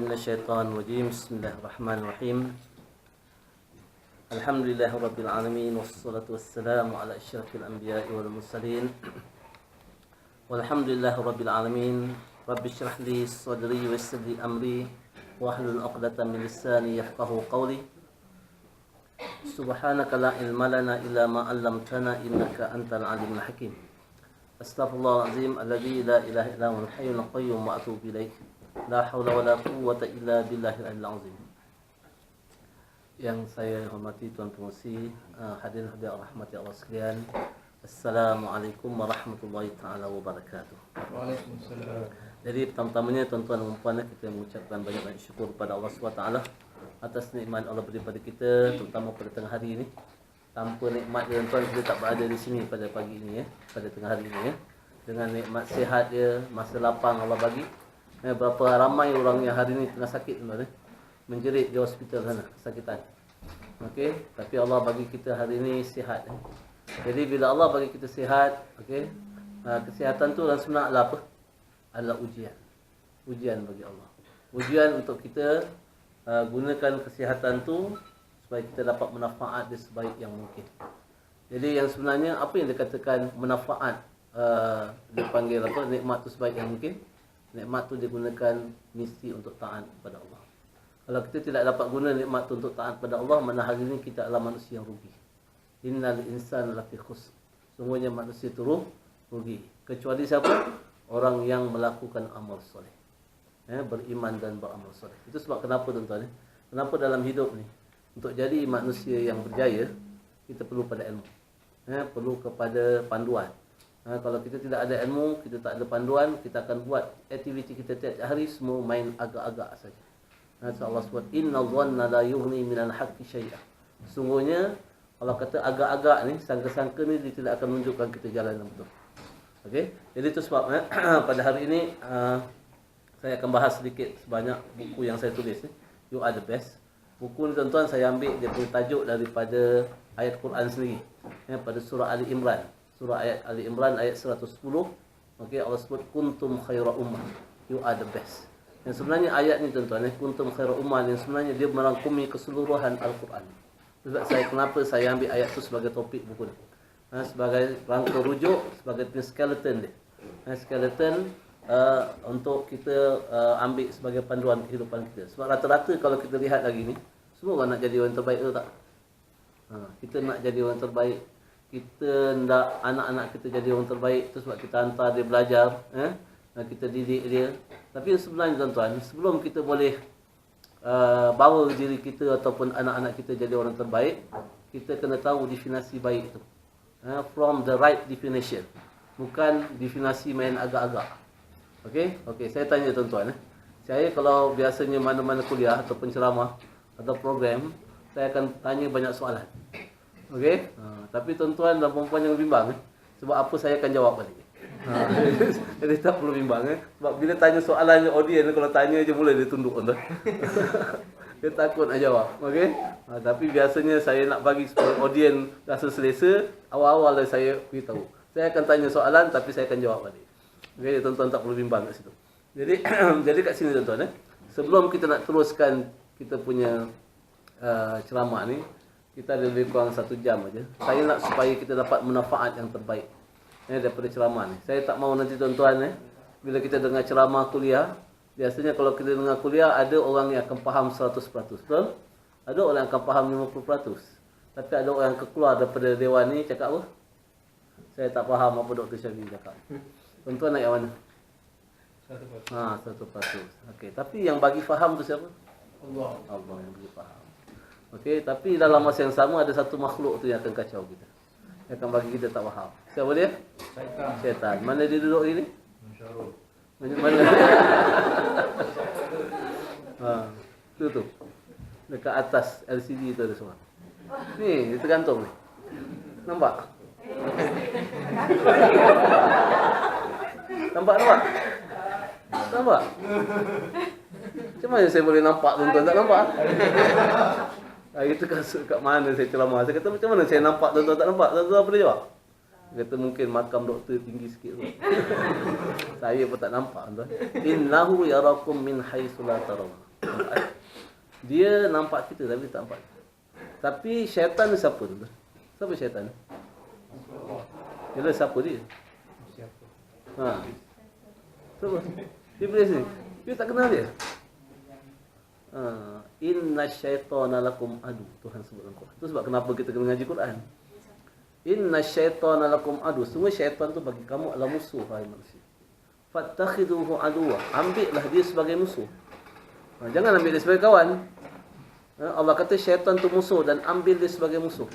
الشيطان الرجيم بسم الله الرحمن الرحيم الحمد لله رب العالمين والصلاة والسلام على أشرف الأنبياء والمرسلين والحمد لله رب العالمين رب اشرح لي صدري ويسر لي أمري واحلل عقدة من لساني يفقهوا قولي سبحانك لا علم لنا إلا ما علمتنا إنك أنت العليم الحكيم أستغفر الله العظيم الذي لا إله إلا هو الحي القيوم وأتوب إليه La haula wala quwwata illa billahil aliyyil azim. Yang saya hormati tuan pengurusi, hadirin-hadirat rahmati Allah sekalian. Assalamualaikum warahmatullahi taala wabarakatuh. Waalaikumsalam. Jadi pertama-tamanya tuan-tuan dan puan, kita mengucapkan banyak-banyak syukur kepada Allah SWT atas nikmat Allah beri pada kita, terutama pada tengah hari ini. Tanpa nikmat dia tuan, kita tak berada di sini pada pagi ini pada tengah hari ini Dengan nikmat sihat dia, masa lapang Allah bagi. Berapa ramai orang yang hari ini tengah sakit tuan, menjerit di hospital sana, kesakitan. Okey, tapi Allah bagi kita hari ini sihat. Jadi bila Allah bagi kita sihat, okey, kesihatan tu dalam sebenar adalah apa? Adalah ujian. Ujian bagi Allah. Ujian untuk kita gunakan kesihatan tu supaya kita dapat manfaat dia sebaik yang mungkin. Jadi yang sebenarnya apa yang dikatakan manfaat, dia panggil apa? Nikmat tu sebaik yang mungkin. Nikmat tu digunakan mesti untuk taat kepada Allah. Kalau kita tidak dapat guna nikmat tu untuk taat kepada Allah, mana hari ini kita adalah manusia yang rugi. Innal insana lafi khusr. Sungguhnya manusia itu rugi. Kecuali siapa? Orang yang melakukan amal soleh. Beriman dan beramal soleh. Itu sebab kenapa tuan-tuan? Kenapa dalam hidup ni, untuk jadi manusia yang berjaya, kita perlu pada ilmu. Perlu kepada panduan. Kalau kita tidak ada ilmu, kita tak ada panduan, kita akan buat aktiviti kita tiap hari semua main agak-agak saja. So Allah sebut inna dhanna la yughni minal haqqi syai'ah. Sungguhnya Allah kata agak-agak ni, sangka-sangka ni dia tidak akan menunjukkan kita jalan yang betul. Okey. Jadi itu sebabnya pada hari ini saya akan bahas sedikit sebanyak buku yang saya tulis ni. You Are the Best. Buku ni tuan-tuan saya ambil dia punya tajuk daripada ayat Quran sendiri. Pada surah Ali Imran. Surah ayat Ali Imran ayat 110. Okey, Allah sebut kuntum khaira ummah. You are the best. Yang sebenarnya ayat ni tuan-tuan, kuntum khaira ummah ni sebenarnya dia merangkumi keseluruhan Al-Quran. Sebab kenapa saya ambil ayat tu sebagai topik buku ni. Sebagai rangka rujuk, sebagai skeleton dia. Skeleton untuk kita ambil sebagai panduan kehidupan kita. Sebab rata-rata kalau kita lihat lagi ni, semua orang nak jadi orang terbaik ke tak? Kita nak jadi orang terbaik. Kita nak anak-anak kita jadi orang terbaik. Itu sebab kita hantar dia belajar, kita didik dia. Tapi sebenarnya tuan-tuan, sebelum kita boleh bawa diri kita ataupun anak-anak kita jadi orang terbaik, kita kena tahu definisi baik itu. From the right definition. Bukan definisi main agak-agak. Okey, saya tanya tuan-tuan. Saya kalau biasanya mana-mana kuliah ataupun ceramah atau program, saya akan tanya banyak soalan. Okey, tapi tuan-tuan dan puan-puan jangan bimbang sebab apa saya akan jawab balik. Jadi tak perlu bimbang sebab bila tanya soalan audiens, kalau tanya je mula dia tunduk tuan. Dia takut nak jawab. Okey, tapi biasanya saya nak bagi supaya audiens rasa selesa, awal-awal saya beritahu. Saya akan tanya soalan tapi saya akan jawab balik. Okey, tuan-tuan tak perlu bimbang kat situ. Jadi jadi kat sini tuan-tuan sebelum kita nak teruskan kita punya ceramah ni, kita ada lebih kurang 1 jam aja. Saya nak supaya kita dapat manfaat yang terbaik daripada ceramah ni. Saya tak mahu nanti tuan-tuan bila kita dengar ceramah kuliah, biasanya kalau kita dengar kuliah ada orang yang akan faham 100%, betul? Ada orang yang akan faham 50%. Tapi ada orang yang keluar daripada dewan ni cakap apa? Saya tak faham apa Dr. Syafiq cakap. Tuan-tuan nak yang mana? 1%. 1%. Okey, tapi yang bagi faham tu siapa? Allah yang bagi faham. Okey, tapi dalam masa yang sama ada satu makhluk tu yang akan kacau kita. Yang akan bagi kita tak faham. Siapa dia? Syaitan. Mana dia duduk ini? Syarul. Mana? Tu. Dekat atas LCD tu ada seorang. Ni, dia tergantung ni. Nampak? Nampak? Macam mana saya boleh nampak tuan-tuan? Tak nampak? Kita kasut kat mana saya ceramah. Saya kata macam mana saya nampak tuan-tuan tak nampak? Tuan-tuan apa dia jawab? Dia kata mungkin makam doktor tinggi sikit tu. Saya pun tak nampak tuan. Innahu yarakum min haitsu la tarawun. Nampak? Dia nampak kita tapi tak nampak. Tapi syaitan ni siapa tu? Siapa syaitan? Yalah, siapa dia? Ha. Siapa? Iblis ni. Dia tak kenal dia. Inna syaitana lakum adu. Tuhan sebut dalam Quran. Itu sebab kenapa kita kena ngaji Quran. Inna syaitana lakum adu. Semua syaitan tu bagi kamu adalah musuh, hai manusia. Fattakhiduhu aduwa. Ambillah dia sebagai musuh. Jangan ambil dia sebagai kawan. Allah kata syaitan tu musuh dan ambil dia sebagai musuh.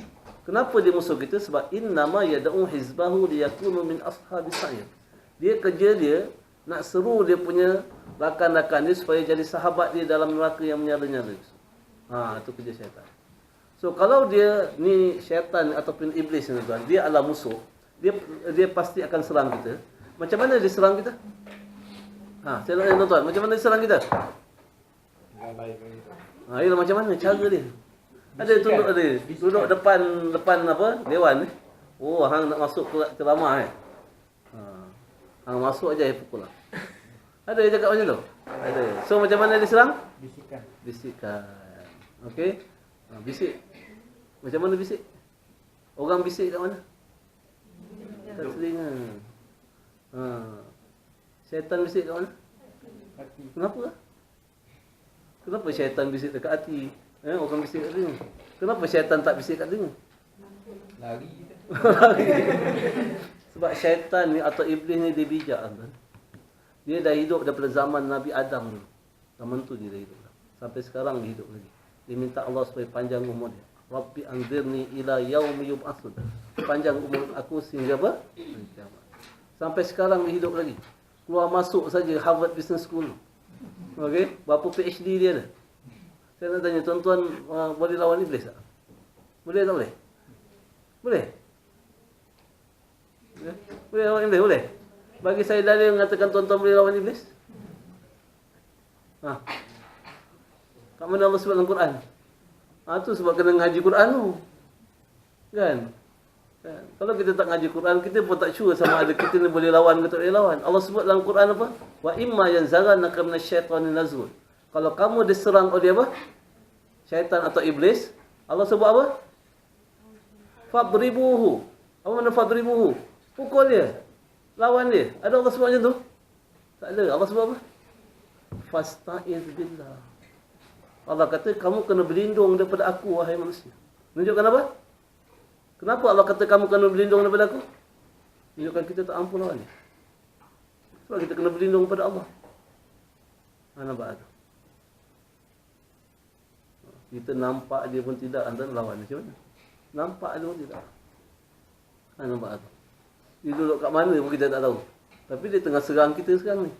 Kenapa dia musuh kita? Sebab innama yad'u hizbahu liyakunu min ashabis sa'ir. Dia kerja dia nak seru dia punya rakan-rakan dia supaya jadi sahabat dia dalam neraka yang menyala-nyala. Itu kerja syaitan. So kalau dia ni syaitan ataupun iblis ni tuan, dia adalah musuh. Dia pasti akan serang kita. Macam mana dia serang kita? Saya nak tanya tuan, macam mana dia serang kita? Ialah macam mana cara dia? Ada duduk depan apa? Dewan ni. Oh, hang nak masuk ceramah hang masuk aja pukul lah. Ada yang cakap macam tu? Ada. So macam mana dia serang? Bisikan. Okey. Bisik. Macam mana bisik? Orang bisik kat mana? Kat telinga. Syaitan bisik kat mana? Hati. Kenapa? Kenapa syaitan bisik dekat hati? Orang bisik kat telinga. Kenapa syaitan tak bisik kat telinga? Lari. Sebab syaitan ni atau iblis ni dia bijak kan. Dia dah hidup daripada zaman Nabi Adam dulu. Zaman tu dia dah hidup. Sampai sekarang dia hidup lagi. Dia minta Allah supaya panjang umur dia. Rabbi anzirni ila yaumi yub'atsun. Panjang umur aku sehingga apa? Sampai sekarang dia hidup lagi. Keluar masuk saja Harvard Business School. Okey, berapa PhD dia ada? Saya nak tanya tuan-tuan, boleh lawan iblis tak? Boleh tak boleh? Boleh? Boleh lawan iblis? Boleh? Bagi saya dalil mengatakan tuan-tuan boleh lawan iblis? Kat mana Allah sebut dalam Quran? Tu sebab kena ngaji Quran tu. Kan? Kalau kita tak ngaji Quran, kita pun tak sure sama ada kita ni boleh lawan ke tak boleh lawan. Allah sebut dalam Quran apa? Wa imma yanzaghannaka minasyaitonir nazghun. Kalau kamu diserang oleh apa? Syaitan atau iblis, Allah sebut apa? Fadribuhu. Apa makna fadribuhu? Pukul dia. Lawan dia. Ada Allah sebut macam tu? Tak ada. Allah sebut apa? Fasta'iz billah. Allah kata kamu kena berlindung daripada aku, wahai manusia. Menunjukkan apa? Kenapa Allah kata kamu kena berlindung daripada aku? Menunjukkan kita tak ampun lawan dia. Sebab kita kena berlindung kepada Allah. Nampak tu? Kita nampak dia pun tidak, antara lawan macam mana? Nampak dia pun tidak. Nampak tu? Dia duduk kat mana pun kita tak tahu. Tapi dia tengah serang kita sekarang ni.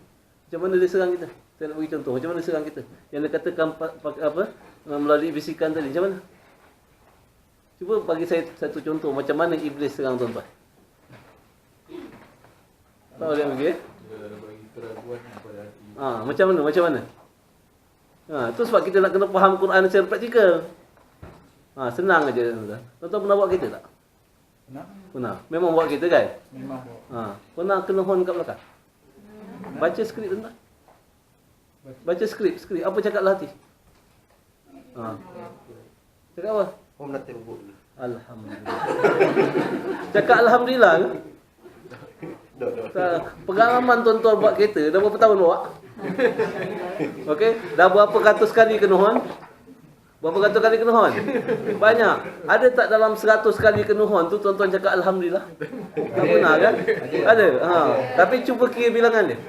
Macam mana dia serang kita? Saya nak bagi contoh. Macam mana dia serang kita? Yang dia katakan apa? Melalui bisikan tadi. Macam mana? Cuba bagi saya satu contoh. Macam mana iblis serang tuan-tuan? Tahu dia bagi? Dia bagi keraguan kepada hati. Macam mana? Macam mana? Itu sebab kita nak kena faham Quran secara praktikal. Senang aja tuan-tuan. Tuan-tuan pernah buat kereta tak? Pernah. Memang buat kereta kan? Memang. Pernah kena horn kat belakang? Baca skrip tuan-tuan. Baca skrip. Apa cakaplah hati? Cakap apa? Nanti bubuk ni. Alhamdulillah. Cakap Alhamdulillah ke? Pengalaman tuan-tuan buat kereta, dah berapa tahun bawa? Okey, dah berapa ratus kali kena horn? Berapa ratus kali kena horn? Banyak. Ada tak dalam 100 kali kena horn tu tuan-tuan cakap Alhamdulillah? Tak pernah kan? Ada. Tapi cuba kira bilangan dia.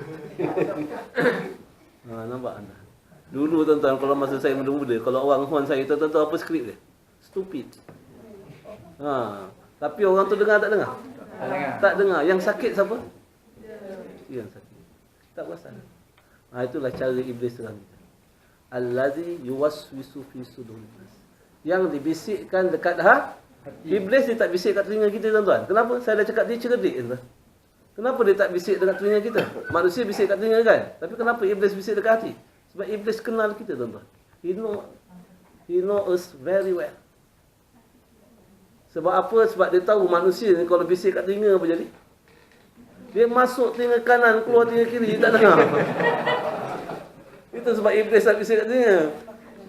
Nampak anda? Dulu tuan-tuan, kalau masa saya muda-muda, kalau orang horn saya, tuan-tuan tahu apa skrip dia? Stupid. Tapi orang tu dengar tak dengar? Tak dengar. Yang sakit siapa? Yang sakit. Tak perasan. Itulah cara iblis serang kita. Allazi yuwaswisu fi sudurin nas. Yang dibisikkan dekat iblis dia tak bisik kat telinga kita tuan-tuan. Kenapa? Saya dah cakap dia cerdik tuan. Kenapa dia tak bisik dekat telinga kita? Manusia bisik kat telinga kan? Tapi kenapa iblis bisik dekat hati? Sebab iblis kenal kita tuan-tuan. He know us very well. Sebab apa? Sebab dia tahu manusia ni kalau bisik kat telinga apa jadi? Dia masuk telinga kanan, keluar telinga kiri, dia tak dengar. Dia Itu sebab iblis tak bisik kat sini.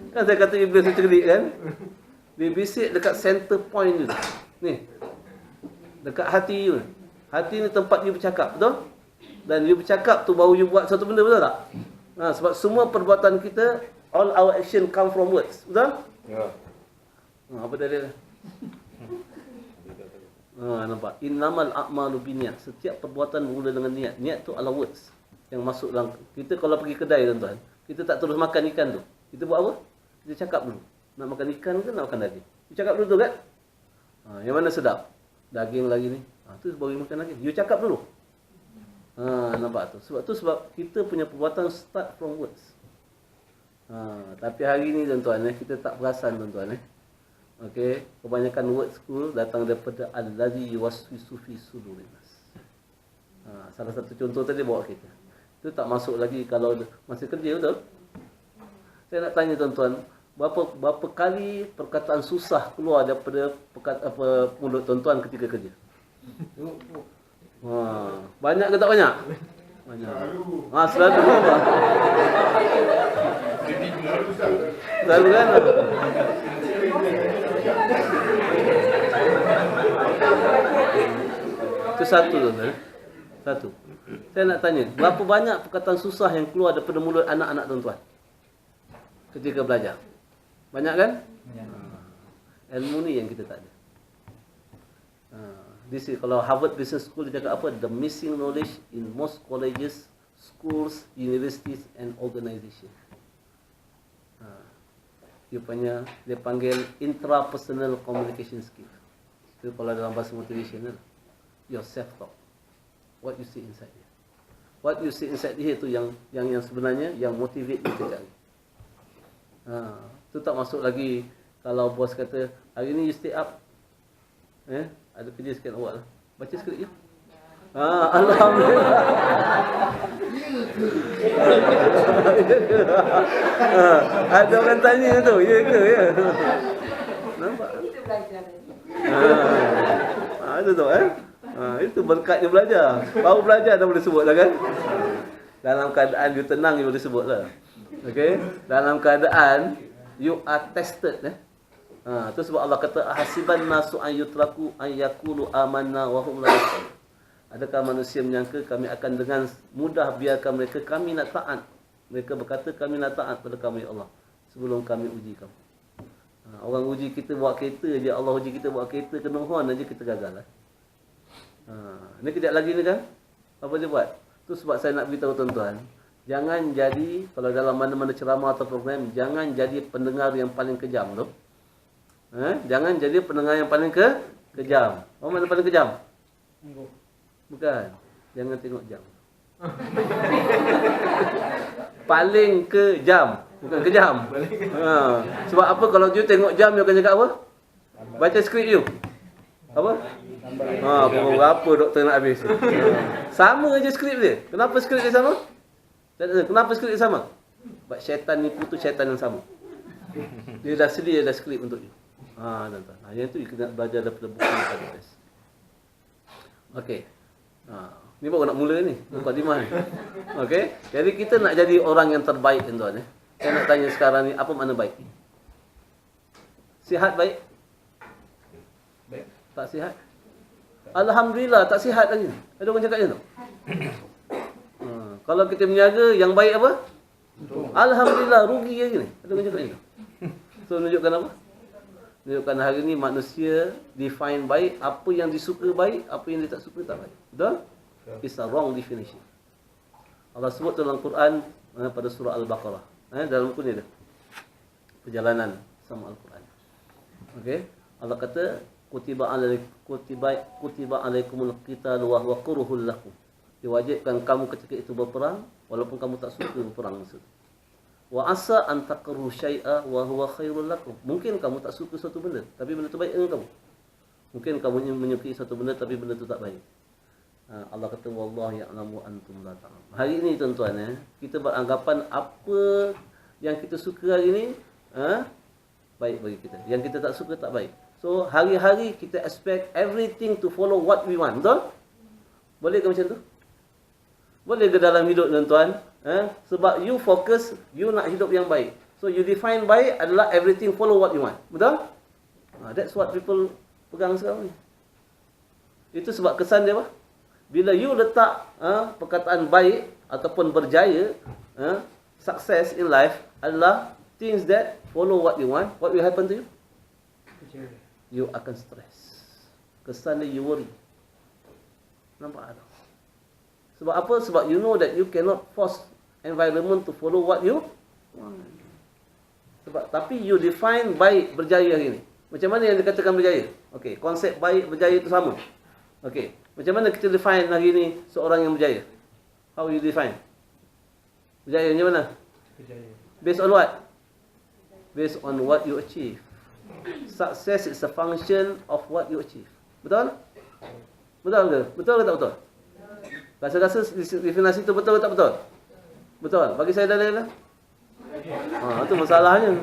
Kan saya kata iblis tu cerdik kan? Dia bisik dekat center point tu. Ni. Dekat hati tu. Hati ni tempat you bercakap, betul? Dan you bercakap tu baru you buat satu benda, betul tak? Sebab semua perbuatan kita, all our action come from words, betul? Ya. Apa dalil? Nampak? Innamal a'malu binniyat. Setiap perbuatan bermula dengan niat. Niat tu adalah words yang masuk dalam. Kita kalau pergi kedai tuan-tuan, kita tak terus makan ikan tu. Kita buat apa? Kita cakap dulu. Nak makan ikan ke nak makan daging? You cakap dulu tu kan? Yang mana sedap? Daging lagi ni. Tu baru makan daging. You cakap dulu. Nampak tu. Sebab kita punya perbuatan start from words. Tapi hari ni tuan-tuan kita tak perasan tuan-tuan Okey, kebanyakan word school datang daripada allazi yuwaswisu fi sudurin nas. Salah satu contoh tadi bawa kita. Itu tak masuk lagi kalau masih kerja, betul? Saya nak tanya tuan-tuan, berapa kali perkataan susah keluar daripada mulut tuan-tuan ketika kerja? Banyak ke tak banyak? Banyak. Selalu. Selalu kan? Itu satu tuan-tuan. Satu. Saya nak tanya, berapa banyak perkataan susah yang keluar daripada mulut anak-anak tuan-tuan ketika belajar? Banyak kan? Ilmu ni yang kita tak ada. This is, kalau Harvard Business School dia cakap apa? The missing knowledge in most colleges, schools, universities and organization. Dia panggil intrapersonal communication skill. Itu kalau dalam bahasa motivational, your self-talk. What you see inside here. What you see inside here tu yang sebenarnya yang motivate kita cari. Tu tak masuk lagi kalau bos kata, hari ni you stay up. Ada kerja sikit awak lah. Baca skrip je. Alhamdulillah. Ada orang tanya tu, ya ke ya? Nampak? Kita belajar tadi. Itu tu itu berkatnya belajar. Baru belajar dah boleh sebut lah kan? Dalam keadaan you tenang you boleh sebut lah. Okey? Dalam keadaan you are tested tu sebab Allah kata hasiban nasu an yutraku an yaqulu amanna wa hum la yafqahun. Adakah manusia menyangka kami akan dengan mudah biarkan mereka kami nak taat. Mereka berkata kami nak taat pada kami ya Allah sebelum kami uji kamu. Orang uji kita buat kereta je, Allah uji kita buat kereta kena horn aja kita gagal lah. Ni kejap lagi ni kan apa dia buat? Tu sebab saya nak beritahu tuan-tuan, jangan jadi kalau dalam mana-mana ceramah atau program, jangan jadi pendengar yang paling kejam tu. Jangan jadi pendengar yang paling kejam. Orang mana paling kejam? Bukan. Jangan tengok jam. Paling kejam, bukan kejam. Sebab apa kalau you tengok jam you akan cakap apa? Baca skrip you. Apa? Berapa doktor nak habis? Sama je skrip dia. Kenapa skrip dia sama? Kenapa skrip dia sama? Sebab syaitan nipu tu syaitan yang sama. Dia dah sedia dah skrip untuk you. Tuan-tuan. Yang tu you kena belajar daripada buku hadis. Okey. Ni baru nak mula ni, mukadimah ni. Okey. Jadi kita nak jadi orang yang terbaik tuan-tuan Saya nak tanya sekarang ni apa makna baik? Sihat baik? Baik. Tak sihat? Alhamdulillah tak sihat lagi. Ada orang cakap macam tu? Kalau kita berniaga yang baik apa? Alhamdulillah rugi lagi ni. Ada orang cakap macam tu? So menunjukkan apa? Menunjukkan hari ni manusia define baik, apa yang disuka baik, apa yang dia tak suka tak baik. Betul? It's a wrong definition. Allah sebut dalam Quran pada surah Al-Baqarah. Dalam buku ni ada. Perjalanan sama Al-Quran. Okey. Allah kata kutiba alaikumul qital wa huwa kurhul lakum. Diwajibkan kamu ketika itu berperang walaupun kamu tak suka berperang itu. Wa asa an takrahu syai'a wa huwa khairul lakum. Mungkin kamu tak suka suatu benda, tapi benda itu baik dengan kamu. Mungkin kamu menyukai suatu benda tapi benda itu tak baik. Allah kata wallahu ya'lamu antum la ta'lamun. Hari ini tuan-tuan kita beranggapan apa yang kita suka hari ini baik bagi kita. Yang kita tak suka tak baik. So hari-hari kita expect everything to follow what we want. Betul? Boleh ke macam tu? Boleh ke dalam hidup tuan-tuan Sebab you fokus, you nak hidup yang baik. So you define baik adalah everything follow what you want. Betul? That's what people pegang sekarang ni. Itu sebab kesan dia apa? Bila you letak perkataan baik ataupun berjaya, success in life adalah things that follow what you want, what will happen to you? You akan stress. Kesan dia you worry. Nampak tak? Sebab apa? Sebab you know that you cannot force environment to follow what you want. Sebab, tapi you define baik berjaya hari ni. Macam mana yang dikatakan berjaya? Okey, konsep baik berjaya itu sama. Okey, macam mana kita define hari ni seorang yang berjaya? How you define? Berjaya macam mana? Berjaya. Based on what? Based on what you achieve. Success is a function of what you achieve. Betul? Betul ke? Betul ke tak betul? Rasa-rasa definisi itu betul ke tak betul? Betul. Bagi saya dalil lah. Itu masalahnya.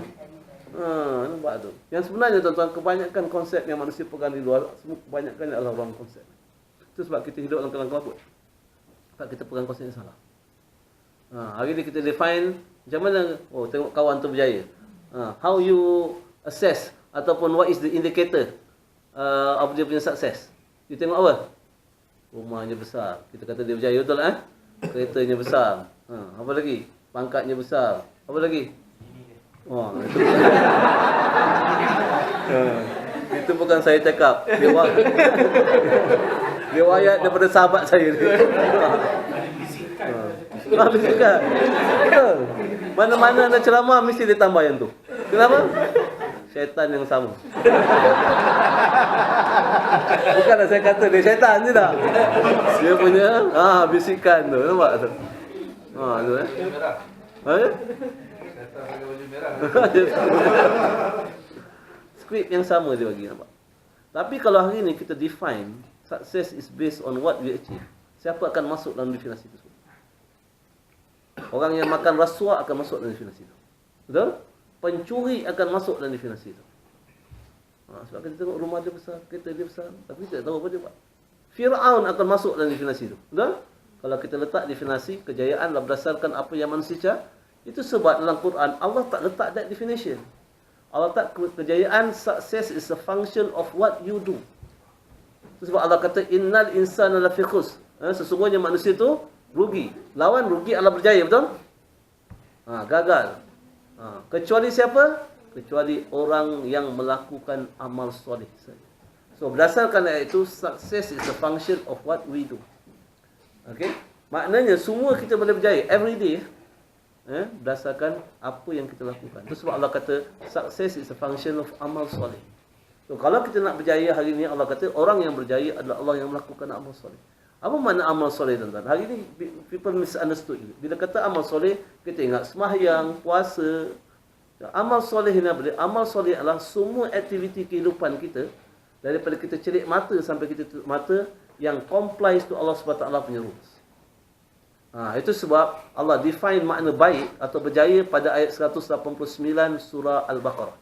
Nampak tu. Yang sebenarnya tuan-tuan, kebanyakan konsep yang manusia pegang di luar, kebanyakan adalah wrong konsep. Itu sebab kita hidup dalam kelam kabut. Sebab kita pegang konsep yang salah. Hari ni kita define macam mana, tengok kawan tu berjaya. How you assess ataupun what is the indicator of dia punya success. You tengok apa? Rumahnya besar. Kita kata dia berjaya, betul lah. Keretanya besar. Apa lagi? Pangkatnya besar. Apa lagi? Itu itu bukan saya cakap. Dia wayat daripada sahabat saya ni. Bisikan. Mana-mana ada ceramah mesti dia tambah yang tu. Kenapa? Syaitan yang sama. Bukanlah saya kata dia syaitan je tak. Dia punya bisikan tu. Nampak tu? Tu Merah. Syaitan pakai baju merah. Skrip yang sama dia bagi, nampak. Tapi kalau hari ni kita define success is based on what we achieve, siapa akan masuk dalam definisi tersebut? Orang yang makan rasuah akan masuk dalam definisi itu. Betul? Pencuri akan masuk dalam definisi itu. Sebab kita tengok rumah dia besar, kereta dia besar, tapi kita tak tahu apa dia buat. Fir'aun akan masuk dalam definisi itu. Betul? Kalau kita letak definisi kejayaan berdasarkan apa yang manusia cakap, itu sebab dalam Quran Allah tak letak that definition. Allah tak kejayaan, success is a function of what you do. Itu sebab Allah kata innal insana lafi khusr. Sesungguhnya manusia itu rugi. Lawan rugi adalah berjaya, betul? Gagal. Kecuali siapa? Kecuali orang yang melakukan amal soleh saja. So berdasarkan ayat itu, success is a function of what we do. Okay? Maknanya semua kita boleh berjaya every day. Berdasarkan apa yang kita lakukan. Itu sebab Allah kata success is a function of amal soleh. So kalau kita nak berjaya hari ini, Allah kata orang yang berjaya adalah Allah yang melakukan amal soleh. Apa makna amal soleh, tuan-tuan? Hari ini people misunderstood. Bila kata amal soleh, kita ingat sembahyang, puasa. Amal soleh ini apa dia? Amal soleh adalah semua aktiviti kehidupan kita, daripada kita celik mata sampai kita tutup mata, yang complies to Allah SWT punya rules. Itu sebab Allah define makna baik atau berjaya pada ayat 189 surah Al-Baqarah.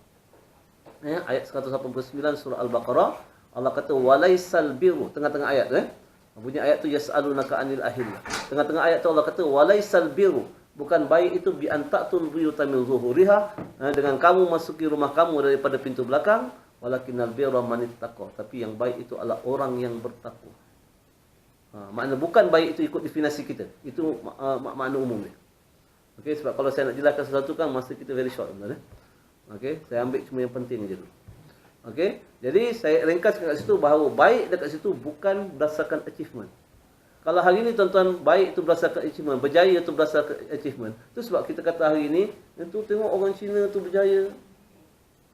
Ayat 189 surah Al-Baqarah, Allah kata walaisal birru, tengah-tengah ayat bunyi ayat tu yas'alunaka 'anil ahillah. Tengah-tengah ayat tu Allah kata walaisal birru, bukan baik itu bi antatul buyuta min zuhuriha, dengan kamu masuki rumah kamu daripada pintu belakang, walakinnal birra manittaqa, tapi yang baik itu adalah orang yang bertakwa. Makna bukan baik itu ikut definisi kita. Itu makna umum dia. Okey, sebab kalau saya nak jelaskan sesuatu kan masa kita very short, betul. Okey, saya ambil cuma yang penting je dulu. Okey, jadi saya ringkaskan kat situ bahawa baik dekat situ bukan berdasarkan achievement. Kalau hari ini tuan-tuan, baik itu berdasarkan achievement, berjaya itu berdasarkan achievement. Itu sebab kita kata hari ini, itu tengok orang Cina tu berjaya.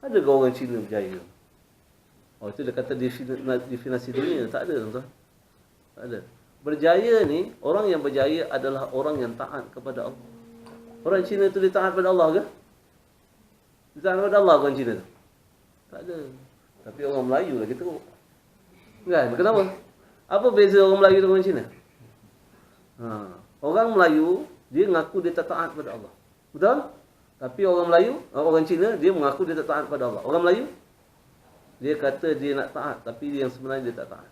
Adakah orang Cina berjaya? Itu dia kata definisi dunia. Tak ada, tuan-tuan. Tak ada. Berjaya ni, orang yang berjaya adalah orang yang taat kepada Allah. Orang Cina tu dia taat kepada Allah ke? Dia taat kepada Allah orang Cina tu? Tak ada. Tapi orang Melayu lah kita tengok. Kan? Kenapa? Apa beza orang Melayu dengan orang Cina? Orang Melayu, dia mengaku dia tak taat kepada Allah. Betul? Tapi orang Melayu, orang Cina, dia mengaku dia tak taat kepada Allah. Orang Melayu, dia kata dia nak taat, tapi yang sebenarnya dia tak taat.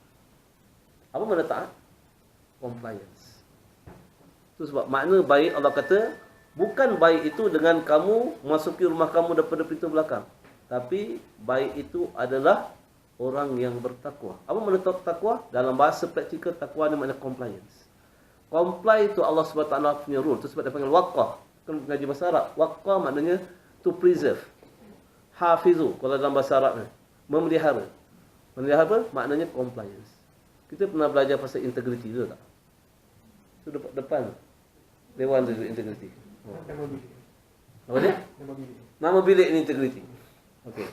Apa makna taat? Compliance. Itu Itu sebab makna baik Allah kata, bukan baik itu dengan kamu masuki rumah kamu daripada pintu belakang. Tapi baik itu adalah orang yang bertakwa. Apa makna takwa? Dalam bahasa praktikal, takwa ni makna compliance. Comply itu Allah SWT punya rule. Itu sebab dia panggil waqah. Kan mengaji bahasa Arab. Waqah maknanya to preserve. Hafizu kalau dalam bahasa Arab ni, memelihara. Memelihara apa? Maknanya compliance. Kita pernah belajar pasal integrity tu tak? Itu depan. Dewan tu integrity. Oh. Apa dia? Nama bilik ni integrity. Okey.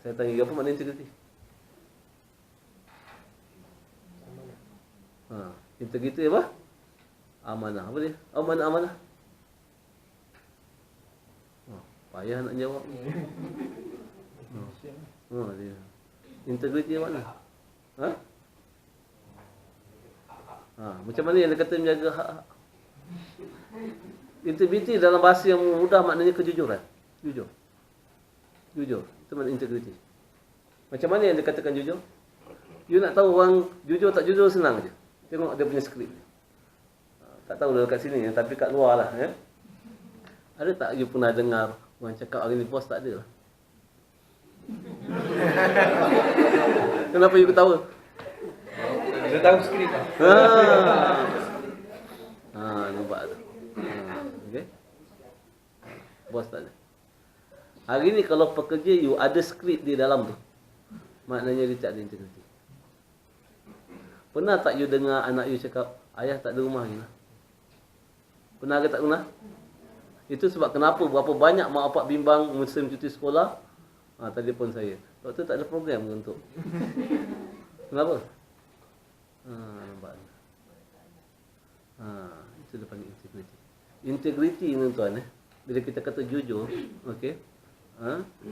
Saya tanya apa makna integrity? Integrity apa? Amanah. Apa dia? Amanah. Payah nak jawab. Dia. Integrity mana? Macam mana yang dia kata menjaga hak? Integrity dalam bahasa yang mudah maknanya kejujuran. Jujur. Itu makna integrity. Macam mana yang dia katakan jujur? You nak tahu orang jujur tak jujur senang je. Tengok dia punya skrip. Tak tahu dekat sini tapi kat luar lah. Ada tak you pernah dengar orang cakap hari ni bos tak ada lah? Kenapa you ketawa? Dia tahu skrip lah. Nampak tu. Okey. Bos tak ada. Hari ni kalau pekerja you ada skrip di dalam tu, maknanya dia tak ada integriti. Pernah tak you dengar anak you cakap, ayah tak ada rumah ni lah? Pernah ke tak pernah? Itu sebab kenapa berapa banyak mak bapak bimbang musim cuti sekolah, telefon saya. Doktor tak ada program ke untuk? Kenapa? Nampak. Itu dia panggil integriti. Integriti ni tuan, bila kita kata jujur, okey.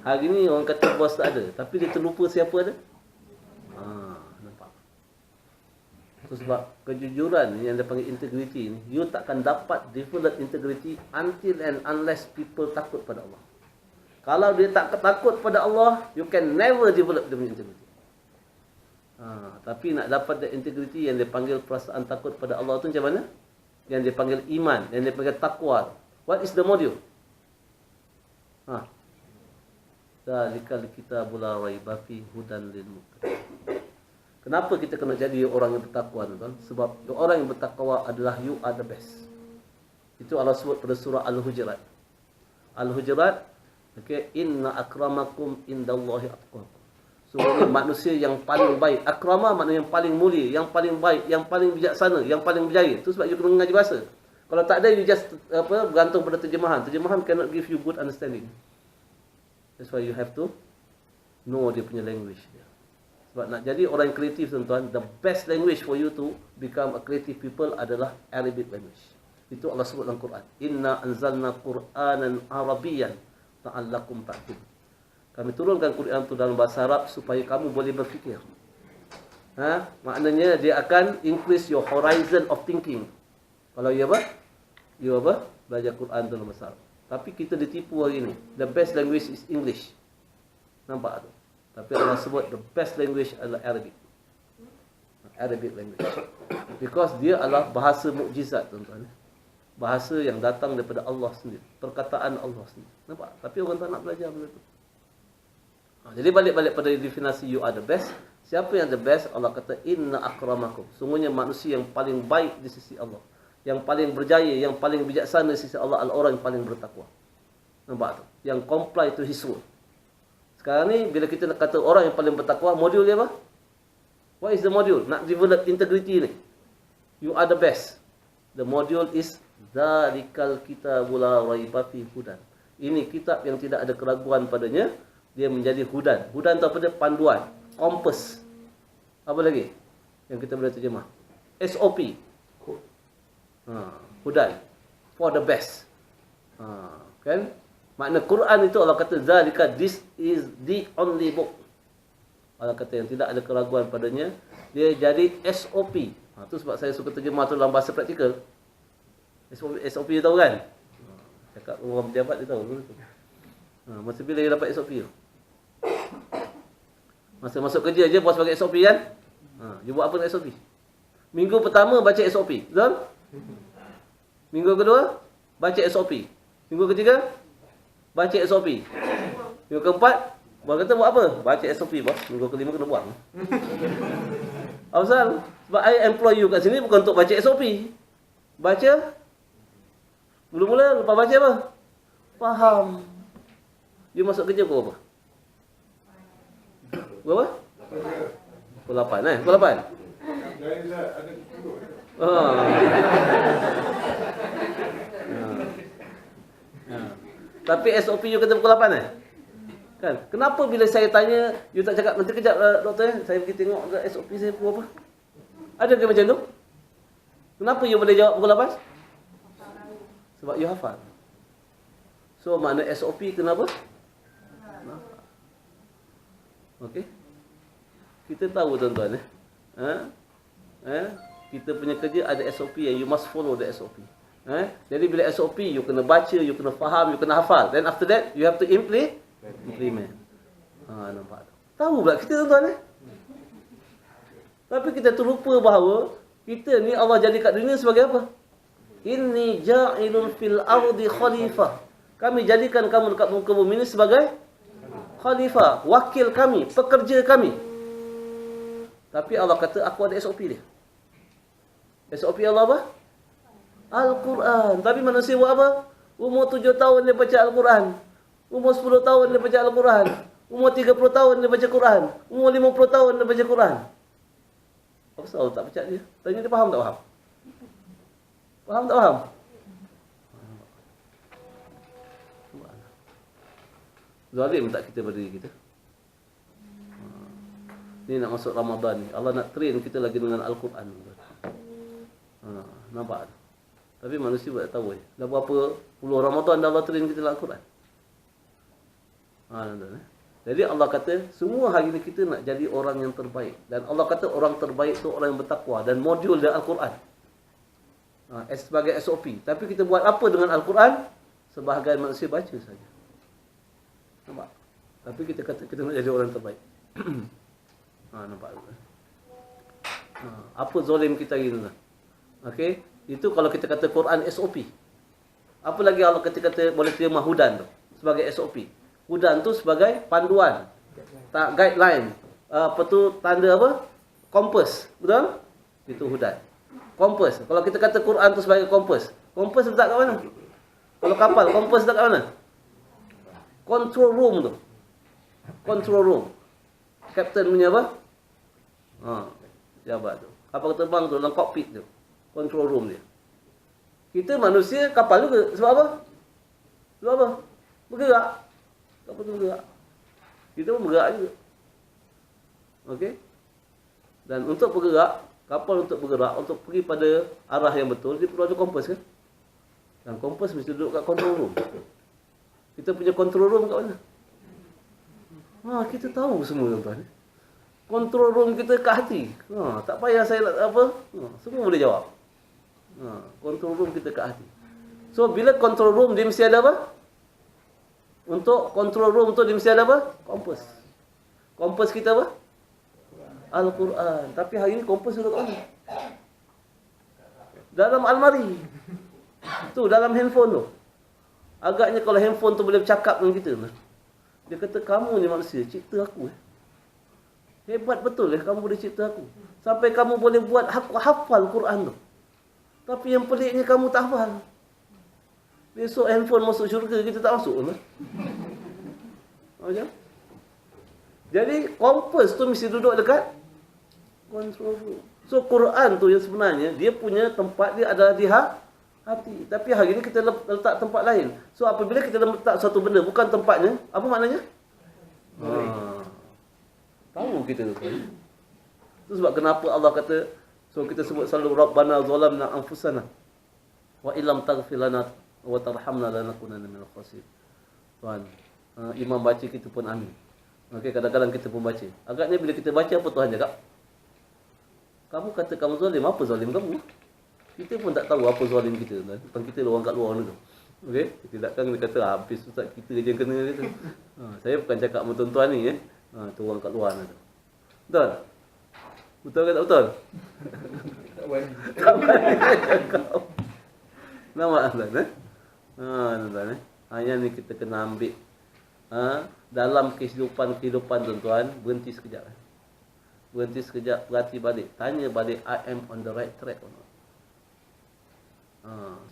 Hari ni orang kata bos tak ada, tapi dia terlupa siapa ada. Nampak. Itu sebab kejujuran yang dia panggil integriti ni, you takkan dapat develop integrity until and unless people takut pada Allah. Kalau dia tak takut pada Allah, you can never develop the integrity. Tapi nak dapat the integrity yang dia panggil perasaan takut pada Allah tu macam mana? Yang dia panggil iman, yang dia panggil takwa. What is the module? Zalikal kitabul la raiba fi hudan lil muttaqin. Kenapa kita kena jadi orang yang bertakwa tuan? Sebab orang yang bertakwa adalah you are the best. Itu Allah sebut pada surah Al-Hujurat. Al-Hujurat, okey, inna akramakum indallahi atqakum. Sungguhnya manusia yang paling baik. Akrama maknanya yang paling mulia, yang paling baik, yang paling bijaksana, yang paling berjaya. Itu sebab you kena mengaji bahasa. Kalau tak ada, you just bergantung pada terjemahan. Terjemahan cannot give you good understanding. That's why you have to know dia punya language dia. Sebab nak jadi orang yang kreatif tuan-tuan, the best language for you to become a creative people adalah Arabic language. Itu Allah sebut dalam Quran. Inna anzalna Qur'anan Arabiyyan la'allakum ta'qilun. Kami turunkan Quran itu dalam bahasa Arab supaya kamu boleh berfikir. Maknanya dia akan increase your horizon of thinking. Kalau you belajar Quran dalam bahasa Arab. Tapi kita ditipu hari ini. The best language is English. Nampak tu? Tapi Allah sebut the best language adalah Arabic. Arabic language. Because dia adalah bahasa mukjizat tuan-tuan. Bahasa yang datang daripada Allah sendiri. Perkataan Allah sendiri. Nampak? Tapi orang tak nak belajar benda tu. Jadi balik-balik pada definisi you are the best. Siapa yang the best? Allah kata inna akramakum. Sungguhnya manusia yang paling baik di sisi Allah, yang paling berjaya, yang paling bijaksana di sisi Allah adalah orang yang paling bertakwa. Nampak tu? Yang comply to his rule. Sekarang ni bila kita nak kata orang yang paling bertakwa, modul dia apa? What is the module? Nak develop integrity ni. You are the best. The module is zalikal kitabul la raiba fi hudan. Ini kitab yang tidak ada keraguan padanya. Dia menjadi hudan. Hudan tu apa dia? Panduan. Kompas. Apa lagi yang kita boleh terjemah? SOP. Hudan. For the best. Kan? Makna Quran itu Allah kata zalika, this is the only book. Allah kata yang tidak ada keraguan padanya. Dia jadi SOP. Itu sebab saya suka terjemah tu dalam bahasa praktikal. SOP you tahu kan? Cakap orang pejabat dia tahu. Masa bila dia dapat SOP tu? Masa masuk kerja je bos bagi SOP kan? You buat apa dengan SOP? Minggu pertama baca SOP. Betul? Minggu kedua, baca SOP. Minggu ketiga, baca SOP. Minggu keempat, baru kata buat apa? Baca SOP, bos. Minggu kelima kena buang. Apa pasal? Sebab I employ you kat sini bukan untuk baca SOP. Baca, mula-mula lepas baca apa? Faham. You masuk kerja pukul apa? Pukul apa? Pukul 8 Pukul 8? Tapi SOP you kata pukul 8 Kan? Kenapa bila saya tanya, you tak cakap, nanti kejap doktor, saya pergi tengok SOP saya pukul apa? Ada ke macam tu? Kenapa you boleh jawab pukul 8? Sebab you hafal. So, makna SOP kenapa? Okey. Kita tahu tuan-tuan kita punya kerja ada SOP yang you must follow the SOP. Jadi bila SOP you kena baca, you kena faham, you kena hafal. Then after that you have to implement. Nampak. Tahu pula kita tuan-tuan Tapi kita terlupa bahawa kita ni Allah jadi kat dunia sebagai apa? Inni ja'ilun fil ardi khalifah. Kami jadikan kamu dekat muka bumi ini sebagai khalifah, wakil kami, pekerja kami. Tapi Allah kata aku ada SOP dia. SOP Allah apa? Al-Quran. Tapi manusia buat apa? Umur 7 tahun dia baca Al-Quran. Umur 10 tahun dia baca Al-Quran. Umur 30 tahun dia baca Quran. Umur 50 tahun dia baca Quran. Apa sebab Allah tak baca dia? Tanya dia faham tak faham? Faham tak faham? Zalim tak kita berdiri kita? Ni nak masuk Ramadan ni. Allah nak train kita lagi dengan Al-Quran. Nampak? Tapi manusia tak tahu. Dah berapa puluh Ramadan dah Allah train kita dalam Al-Quran. Jadi Allah kata, semua hari ni kita nak jadi orang yang terbaik. Dan Allah kata orang terbaik tu orang yang bertakwa. Dan modul dari Al-Quran. Sebagai SOP. Tapi kita buat apa dengan Al-Quran? Sebahagian manusia baca saja. Nampak? Tapi kita kata kita nak jadi orang terbaik. Nampak? Apa zalim kita hari ni? Okey? Itu kalau kita kata Quran SOP. Apa lagi Allah kata boleh terima hudan tu sebagai SOP. Hudan tu sebagai panduan, guideline. Apa tu tanda apa? Kompas. Betul? Itu hudan. Kompas. Kalau kita kata Quran tu sebagai kompas. Kompas letak kat mana? Kalau kapal, kompas letak kat mana? Control room tu. Control room. Captain punya apa? Jabat tu. Kapal terbang tu dalam cockpit tu. Control room dia. Kita manusia kapal juga. Sebab apa? Sebab apa? Bergerak. Kapal tu bergerak. Kita pun bergerak juga. Okey? Dan untuk bergerak, kapal untuk bergerak, untuk pergi pada arah yang betul, dia perlu ada kompas kan? Dan kompas mesti duduk kat control room. Kita punya control room kat mana? Kita tahu semua tuan-tuan. Control room kita kat hati. Tak payah saya nak apa. Semua boleh jawab. Control room kita kat hati. So, bila control room dia mesti ada apa? Untuk control room tu dia mesti ada apa? Kompas. Kompas kita apa? Al-Quran. Tapi hari ni kompas duduk kat mana? Dalam almari. Tu, dalam handphone tu. Agaknya kalau handphone tu boleh bercakap dengan kita. Dia kata, kamu ni manusia, cipta aku. Hebat betul kamu boleh cipta aku. Sampai kamu boleh buat hafal Quran tu. Tapi yang peliknya kamu tak hafal. Besok handphone masuk syurga, kita tak masuk. Macam? Jadi kompas tu mesti duduk dekat control room. So Quran tu yang sebenarnya dia punya tempat dia adalah di hati. Tapi hari ni kita letak tempat lain. So apabila kita letak satu benda bukan tempatnya, apa maknanya? Tahu kita tu. Itu sebab kenapa Allah kata, so kita sebut selalu Rabbana zalamna anfusana wa illam taghfir lana wa tarhamna lanakunanna minal khasirin. Tuhan, imam baca kita pun amin. Okey, kadang-kadang kita pun baca. Agaknya bila kita baca apa Tuhan cakap? Kamu kata kamu zalim, apa zalim kamu? Kita pun tak tahu apa zalim kita. Tentang kita orang kat luar ni tu. Okey, kita takkan dia kata habis ustaz kita je yang kena gitu. Saya bukan cakap sama tuan-tuan ni tu orang kat luar ni tu. Betul? Betul ke tak betul? Tak boleh cakap. Nampak tuan-tuan? Tuan-tuan Yang ni kita kena ambil dalam kehidupan tuan-tuan, berhenti sekejap. Berhenti sekejap, perhati balik, tanya balik, I am on the right track or not?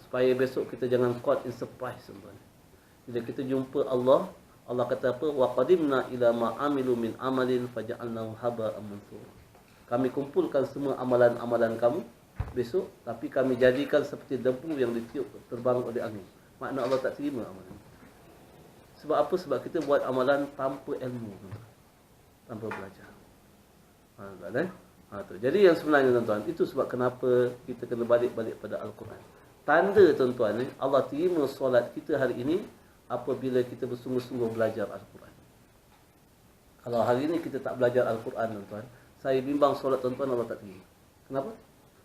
Supaya besok kita jangan caught in surprise tuan-tuan. Bila kita jumpa Allah, Allah kata apa? Wa qadimna ila ma amilu min amalin faja'alnahu haba'an mansura. Kami kumpulkan semua amalan-amalan kamu besok, tapi kami jadikan seperti debu yang ditiup terbang oleh angin. Makna Allah tak terima amalan. Sebab apa? Sebab kita buat amalan tanpa ilmu, tanpa belajar. Jadi yang sebenarnya tuan-tuan, itu sebab kenapa kita kena balik-balik pada Al-Quran. Tanda tuan-tuan, Allah terima solat kita hari ini apabila kita bersungguh-sungguh belajar Al-Quran. Kalau hari ini kita tak belajar Al-Quran tuan-tuan, saya bimbang solat tuan-tuan Allah tak terima. Kenapa?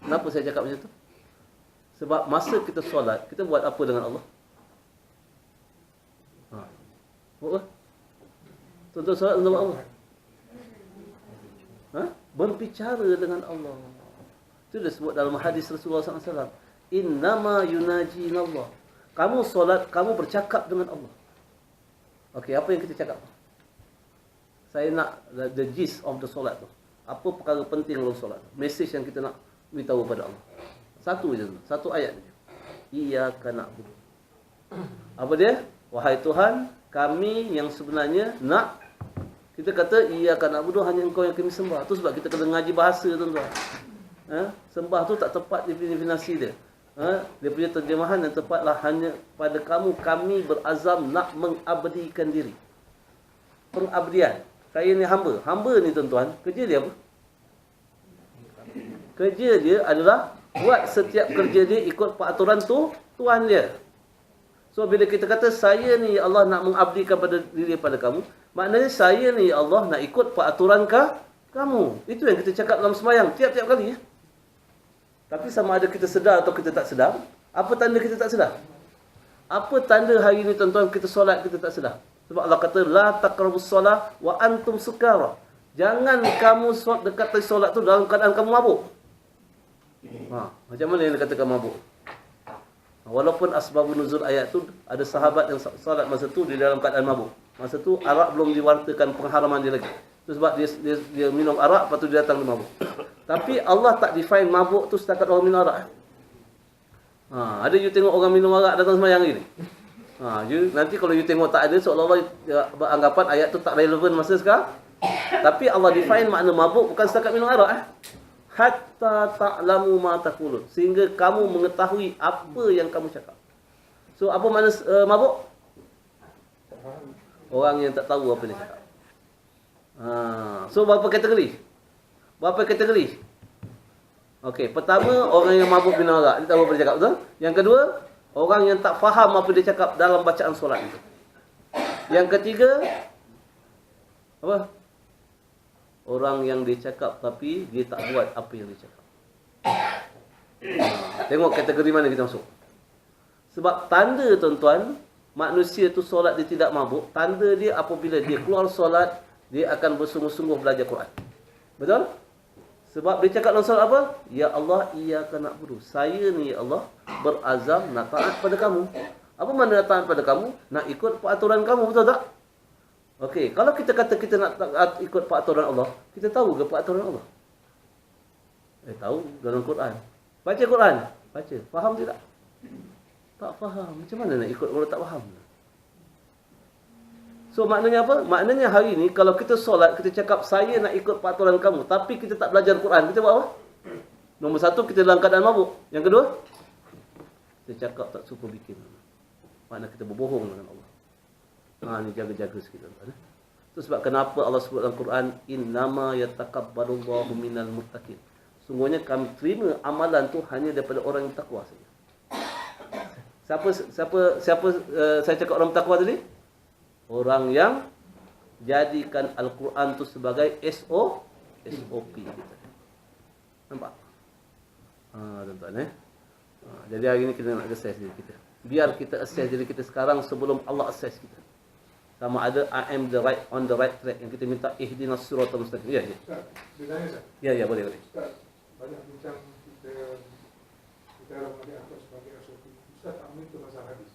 Kenapa saya cakap macam tu? Sebab masa kita solat, kita buat apa dengan Allah? Buat apa? Tuan-tuan solat dengan Allah. Berbicara dengan Allah. Itu disebut dalam hadis Rasulullah SAW. Innama yunajina Allah. Kamu solat, kamu bercakap dengan Allah. Okey, apa yang kita cakap? Saya nak the gist of the solat tu. Apa perkara penting dalam solat? Message yang kita nak beritahu pada Allah. Satu je, satu ayat je. Iyyaka na'budu. Apa dia? Wahai Tuhan, kami yang sebenarnya nak, kita kata iyyaka na'budu, hanya Engkau yang kami sembah. Tu sebab kita kena ngaji bahasa tuan-tuan. Sembah tu tak tepat definisi dia. Dia punya terjemahan yang tepatlah hanya pada kamu kami berazam nak mengabdikan diri. Pengabdian. Saya ni hamba. Hamba ni tuan-tuan, kerja dia apa? Kerja dia adalah buat setiap kerja dia ikut peraturan tu Tuhan dia. So bila kita kata saya ni Allah nak mengabdikan pada diri pada kamu, maknanya saya ni Allah nak ikut peraturan kamu. Itu yang kita cakap dalam sembahyang tiap-tiap kali. Tapi sama ada kita sedar atau kita tak sedar, apa tanda kita tak sedar? Apa tanda hari ni tuan-tuan kita solat kita tak sedar? Sebab Allah kata la taqrabus solah wa antum sukara. Jangan kamu dekat solat tu dalam keadaan kamu mabuk. Macam mana yang dikatakan mabuk? Walaupun asbabun nuzul ayat tu ada sahabat yang solat masa tu di dalam keadaan mabuk. Masa tu arak belum diwartakan pengharaman dia lagi. Itu sebab dia minum arak, lepas tu dia datang dia mabuk. Tapi Allah tak define mabuk tu setakat orang minum arak. Ada you tengok orang minum arak datang sembahyang ni. Nanti kalau you tengok tak ada, seolah-olah beranggapan ayat tu tak relevan masa sekarang. Tapi Allah define makna mabuk bukan setakat minum arak. Hatta ta'lamu ma taqulun, sehingga kamu mengetahui apa yang kamu cakap. So apa makna mabuk? Orang yang tak tahu apa dia cakap. So berapa kategori? Berapa kategori? Okey, pertama orang yang mabuk minum arak, dia tahu apa dia cakap, betul? Yang kedua, orang yang tak faham apa dia cakap dalam bacaan solat itu. Yang ketiga, apa? Orang yang dia cakap tapi dia tak buat apa yang dia cakap. Tengok kategori mana kita masuk. Sebab tanda tuan-tuan, manusia tu solat dia tidak mabuk, tanda dia apabila dia keluar solat, dia akan bersungguh-sungguh belajar Quran. Betul? Sebab dia cakap dalam solat apa? Ya Allah, iyyaka na'budu. Saya ni ya Allah berazam nak taat pada kamu. Apa makna nak taat pada kamu? Nak ikut peraturan kamu, betul tak? Okey, kalau kita kata kita nak taat ikut peraturan Allah, kita tahu ke peraturan Allah? Tahu dalam Quran. Baca Quran, baca. Faham tidak? Tak faham. Macam mana nak ikut kalau tak faham? So maknanya apa? Maknanya hari ni kalau kita solat, kita cakap saya nak ikut peraturan kamu, tapi kita tak belajar Quran, kita buat apa? Nombor satu, kita dalam keadaan mabuk. Yang kedua, kita cakap tak suka bikin. Makna kita berbohong dengan Allah. Ni jaga-jaga sikit tuan-tuan. Itu sebab kenapa Allah sebut dalam Quran, innama yataqabbalullahu minal muttaqin. Sungguhnya kami terima amalan tu hanya daripada orang yang takwa saja. Siapa saya cakap orang takwa tadi? Orang yang jadikan Al-Quran tu sebagai SOP kita. Nampak? Tuan-tuan jadi hari ni kita nak assess diri kita. Biar kita assess diri kita sekarang sebelum Allah assess kita. Sama ada I am on the right track yang kita minta ihdinas siratal mustaqim. Ya. Ya, boleh. Ustaz, banyak bincang kita orang mengajar apa sebagai SOP. Ustaz, ambil itu pasal hadis.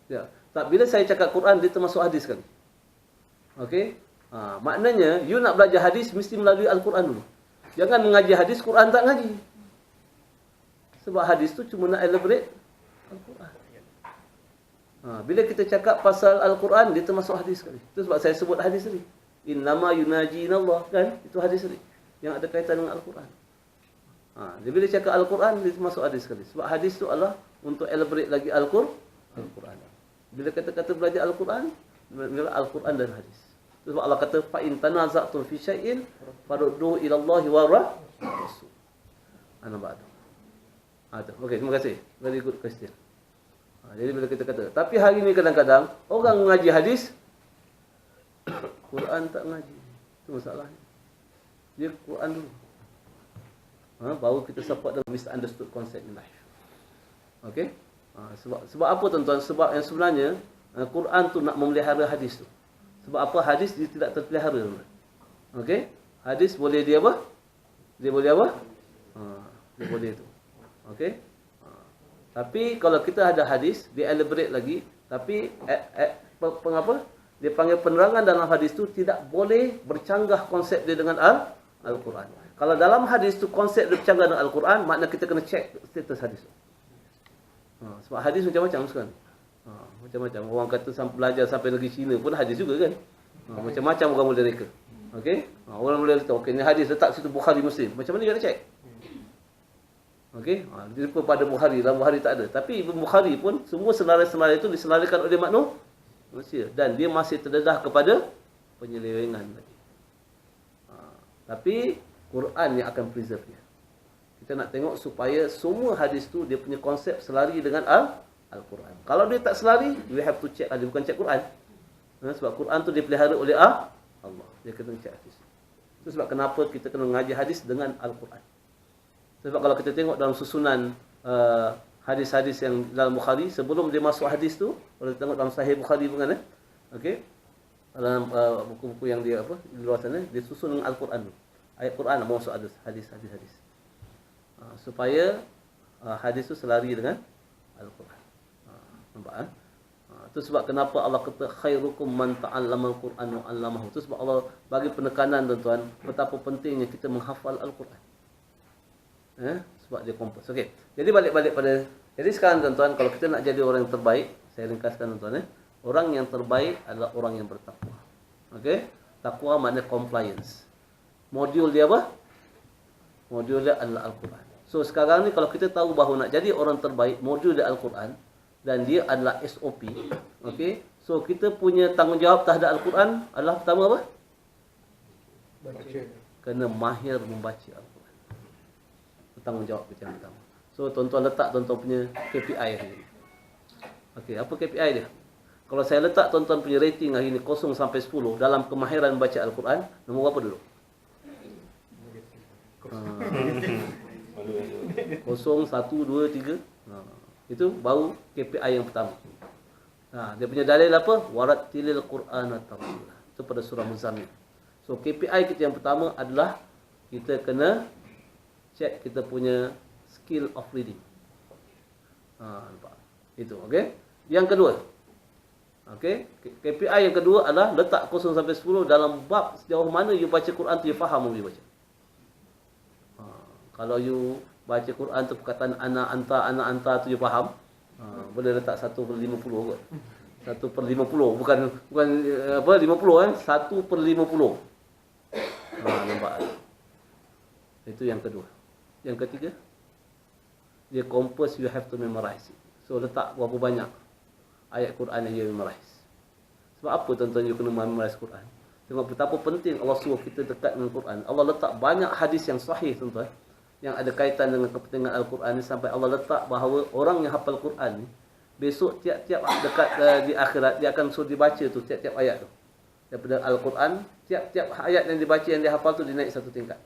Ya. Tak, bila saya cakap Quran, dia termasuk hadis kan? Okey? Maknanya, you nak belajar hadis, mesti melalui Al-Quran dulu. Jangan mengaji hadis, Quran tak ngaji. Sebab hadis tu cuma nak elaborate Al-Quran. Bila kita cakap pasal Al-Quran, dia termasuk hadis sekali. Itu sebab saya sebut hadis tadi. Innama yunajinallah, kan? Itu hadis tadi. Yang ada kaitan dengan Al-Quran. Dia bila cakap Al-Quran, dia termasuk hadis sekali. Sebab hadis tu adalah untuk elaborate lagi Al-Quran. Bila kata-kata belajar Al-Quran, Al-Quran dan hadis. Sebab Allah kata, فَإِن تَنَازَعْتُمْ فِي شَيْءٍ فَرُدُّوهُ إِلَى اللَّهِ وَالرَّسُولِ. Nampak tu. Okey, terima kasih. Very good question. Jadi bila kita kata, tapi hari ni kadang-kadang orang mengaji hadis, Quran tak mengaji. Itu masalahnya. Dia Quran dulu. Baru kita support dalam misunderstood concept in life. Okey? Sebab apa tuan-tuan? Sebab yang sebenarnya Quran tu nak memelihara hadis tu. Sebab apa? Hadis dia tidak terpelihara. Okey? Hadis boleh dia apa? Dia boleh apa? Dia boleh tu. Okey? Tapi kalau kita ada hadis, dia elaborate lagi, tapi pengapa? Dia panggil penerangan dalam hadis tu tidak boleh bercanggah konsep dia dengan Al-Quran. Kalau dalam hadis tu konsep dia bercanggah dengan Al-Quran, makna kita kena check status hadis tu. Sebab hadis macam-macam sekarang. Macam-macam. Orang kata belajar sampai negeri China pun hadis juga kan. Macam-macam orang boleh reka. Okey? Orang boleh kata, okey, ni hadis letak situ Bukhari Muslim. Macam mana dia nak check? Okey, dia jumpa pada Bukhari, dalam Bukhari tak ada. Tapi Bukhari pun semua senarai-senarai itu disenaraikan oleh manusia dan dia masih terdedah kepada penyelewengan lagi. Tapi Quran yang akan preserve dia. Kita nak tengok supaya semua hadis tu dia punya konsep selari dengan Al-Quran. Kalau dia tak selari, we have to check. Dia bukan check Quran. Sebab Quran tu dipelihara oleh Allah. Dia kena check hadis. Itu sebab kenapa kita kena mengaji hadis dengan Al-Quran. Sebab kalau kita tengok dalam susunan hadis-hadis yang dalam Bukhari, sebelum dia masuk hadis tu, kalau kita tengok dalam Sahih Bukhari pun kan, okey, dalam buku-buku yang dia di luar sana, dia susun dengan Al-Quran. Ayat Quran masuk ada hadis. Supaya hadis tu selari dengan Al-Quran. Nampak? Itu sebab kenapa Allah kata khairukum man ta'allama al-Quran wa 'allamahu. Itu sebab Allah bagi penekanan tuan-tuan betapa pentingnya kita menghafal Al-Quran. Sebab dia kompas. Okey. Jadi balik pada, jadi sekarang tuan-tuan, kalau kita nak jadi orang yang terbaik, saya ringkaskan tuan-tuan, orang yang terbaik adalah orang yang bertakwa. Okey? Takwa maknanya compliance. Modul dia apa? Modul dia adalah Al-Quran. So sekarang ni kalau kita tahu bahawa nak jadi orang terbaik, modul dia Al-Quran dan dia adalah SOP. Okey? So kita punya tanggungjawab terhadap Al-Quran adalah pertama apa? Baca. Kena mahir membaca Al-Quran. Tanggungjawab macam pertama. So tuan-tuan letak tuan-tuan punya KPI hari ni. Okey, apa KPI dia? Kalau saya letak tuan-tuan punya rating hari ni 0 sampai 10 dalam kemahiran baca Al-Quran, nombor berapa dulu? 0, 1, 2, 3. Itu baru KPI yang pertama. Dia punya dalil apa? Warattilil Qur'ana tartila. Itu pada surah Muzammil. So KPI kita yang pertama adalah kita kena check kita punya skill of reading. Nampak? Itu, okey. Yang kedua. Okey, KPI yang kedua adalah letak 0 sampai 10 dalam bab sejauh mana you baca Quran tu you faham you baca. Kalau you baca Quran tu perkataan ana anta tu you faham, boleh letak 1/50 kot. 1/50 bukan apa 50 kan, 1/50. Nampak? Itu yang kedua. Yang ketiga, dia compose, you have to memorize it. So letak berapa banyak ayat Quran yang you memorize. Sebab apa tuan-tuan you kena memorize Quran? Tengok betapa penting Allah suruh kita dekat dengan Quran. Allah letak banyak hadis yang sahih tuan-tuan, yang ada kaitan dengan kepentingan Al-Quran ni, sampai Allah letak bahawa orang yang hafal Quran ni, besok tiap-tiap dekat di akhirat, dia akan suruh dibaca tu tiap-tiap ayat tu. Daripada Al-Quran, tiap-tiap ayat yang dibaca, yang dia hafal tu, dia naik satu tingkat.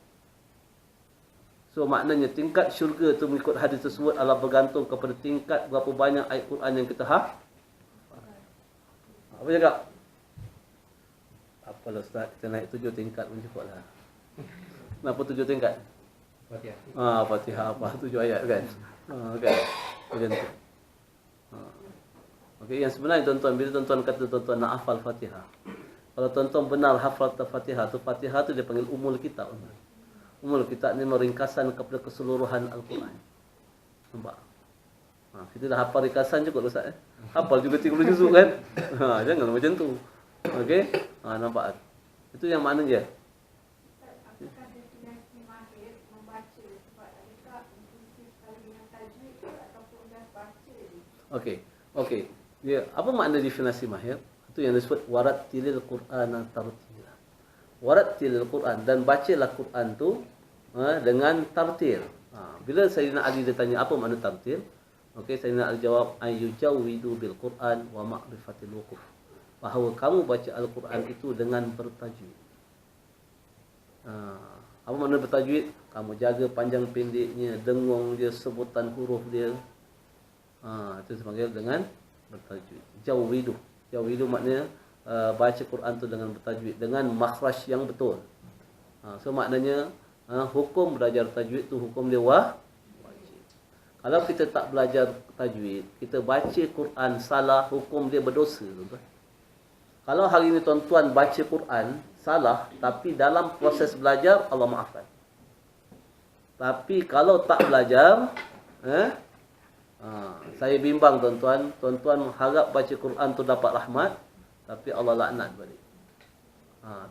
So maknanya tingkat syurga tu mengikut hadis tersebut adalah bergantung kepada tingkat berapa banyak ayat Quran yang kita hafal. Apa cakap? Apalah Ustaz, kita naik 7 tingkat pun cukup lah. Kenapa 7 tingkat? Fatihah. Fatihah apa? 7 ayat kan? Kan? Macam tu. Okey, yang sebenarnya tuan-tuan, bila tuan-tuan kata tuan-tuan nak hafal Fatihah. Kalau tuan-tuan benar hafal Fatihah tu dia panggil umul kitab. Umul kitab ni meringkasan kepada keseluruhan Al-Quran. Nampak? Kita dah hafal ringkasan cukup Ustaz. Hafal juga 30 juzuk kan? Jangan macam tu. Okey? Nampak? Itu yang makna dia. Apakah definisi mahir membaca? Sebab adakah inklusif sekali dengan tajwid ke ataupun dah baca je? Okey. Dia apa makna definisi mahir? Itu yang disebut warattilil Qur'ana tartila. Warattilil Qur'an, dan bacalah Quran tu dengan tartil. Bila Sayyidina Ali dia tanya apa makna tartil? Okey, Sayyidina Ali jawab ayyujawidu bil Qur'an wa ma'rifatil wuquf. Bahawa kamu baca Al-Quran itu dengan bertajwid. Apa makna bertajwid? Kamu jaga panjang pendeknya, dengung dia, sebutan huruf dia. Itu dipanggil dengan bertajwid. Jawidu. Jawidu maknanya baca Quran tu dengan bertajwid, dengan makhraj yang betul. So maknanya hukum belajar tajwid tu hukum dia wajib. Kalau kita tak belajar tajwid, kita baca Quran salah, hukum dia berdosa, tuan-tuan. Kalau hari ini tuan-tuan baca Quran salah, tapi dalam proses belajar Allah maafkan. Tapi kalau tak belajar, saya bimbang tuan-tuan, tuan-tuan harap baca Quran tu dapat rahmat, tapi Allah laknat balik.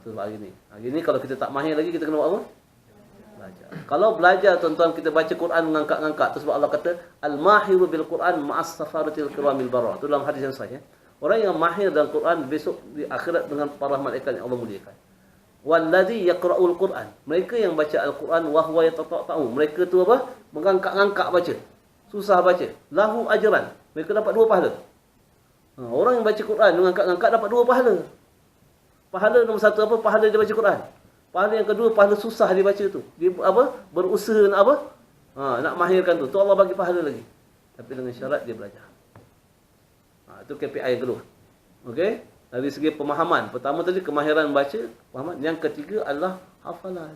Tu hari ni. Hari ni kalau kita tak mahir lagi, kita kena buat apa? Belajar. Kalau belajar tuan-tuan, kita baca Quran mengangkat-angkat, tu sebab Allah kata al-mahiru bil Quran ma'as safaratil kiramil barah. Tu dalam hadis yang sahih. Orang yang mahir dalam Quran besok di akhirat dengan para malaikat yang Allah muliakan. Wallazi yaqra'ul Quran. Mereka yang baca Al-Quran wa huwa yatata'u. Mereka tu apa? Mengangkat-angkat baca. Susah baca. Lahu ajran. Mereka dapat 2 pahala. Orang yang baca Quran mengangkat-angkat dapat 2 pahala. Pahala nombor 1 apa? Pahala dia baca Quran. Pahala yang kedua, pahala susah dia baca tu. Dia apa? Berusaha nak apa? Nak mahirkan tu. Tu Allah bagi pahala lagi. Tapi dengan syarat dia belajar. Itu KPI yang kedua. Okey? Dari segi pemahaman. Pertama tadi kemahiran baca, pemahaman. Yang ketiga adalah hafalan.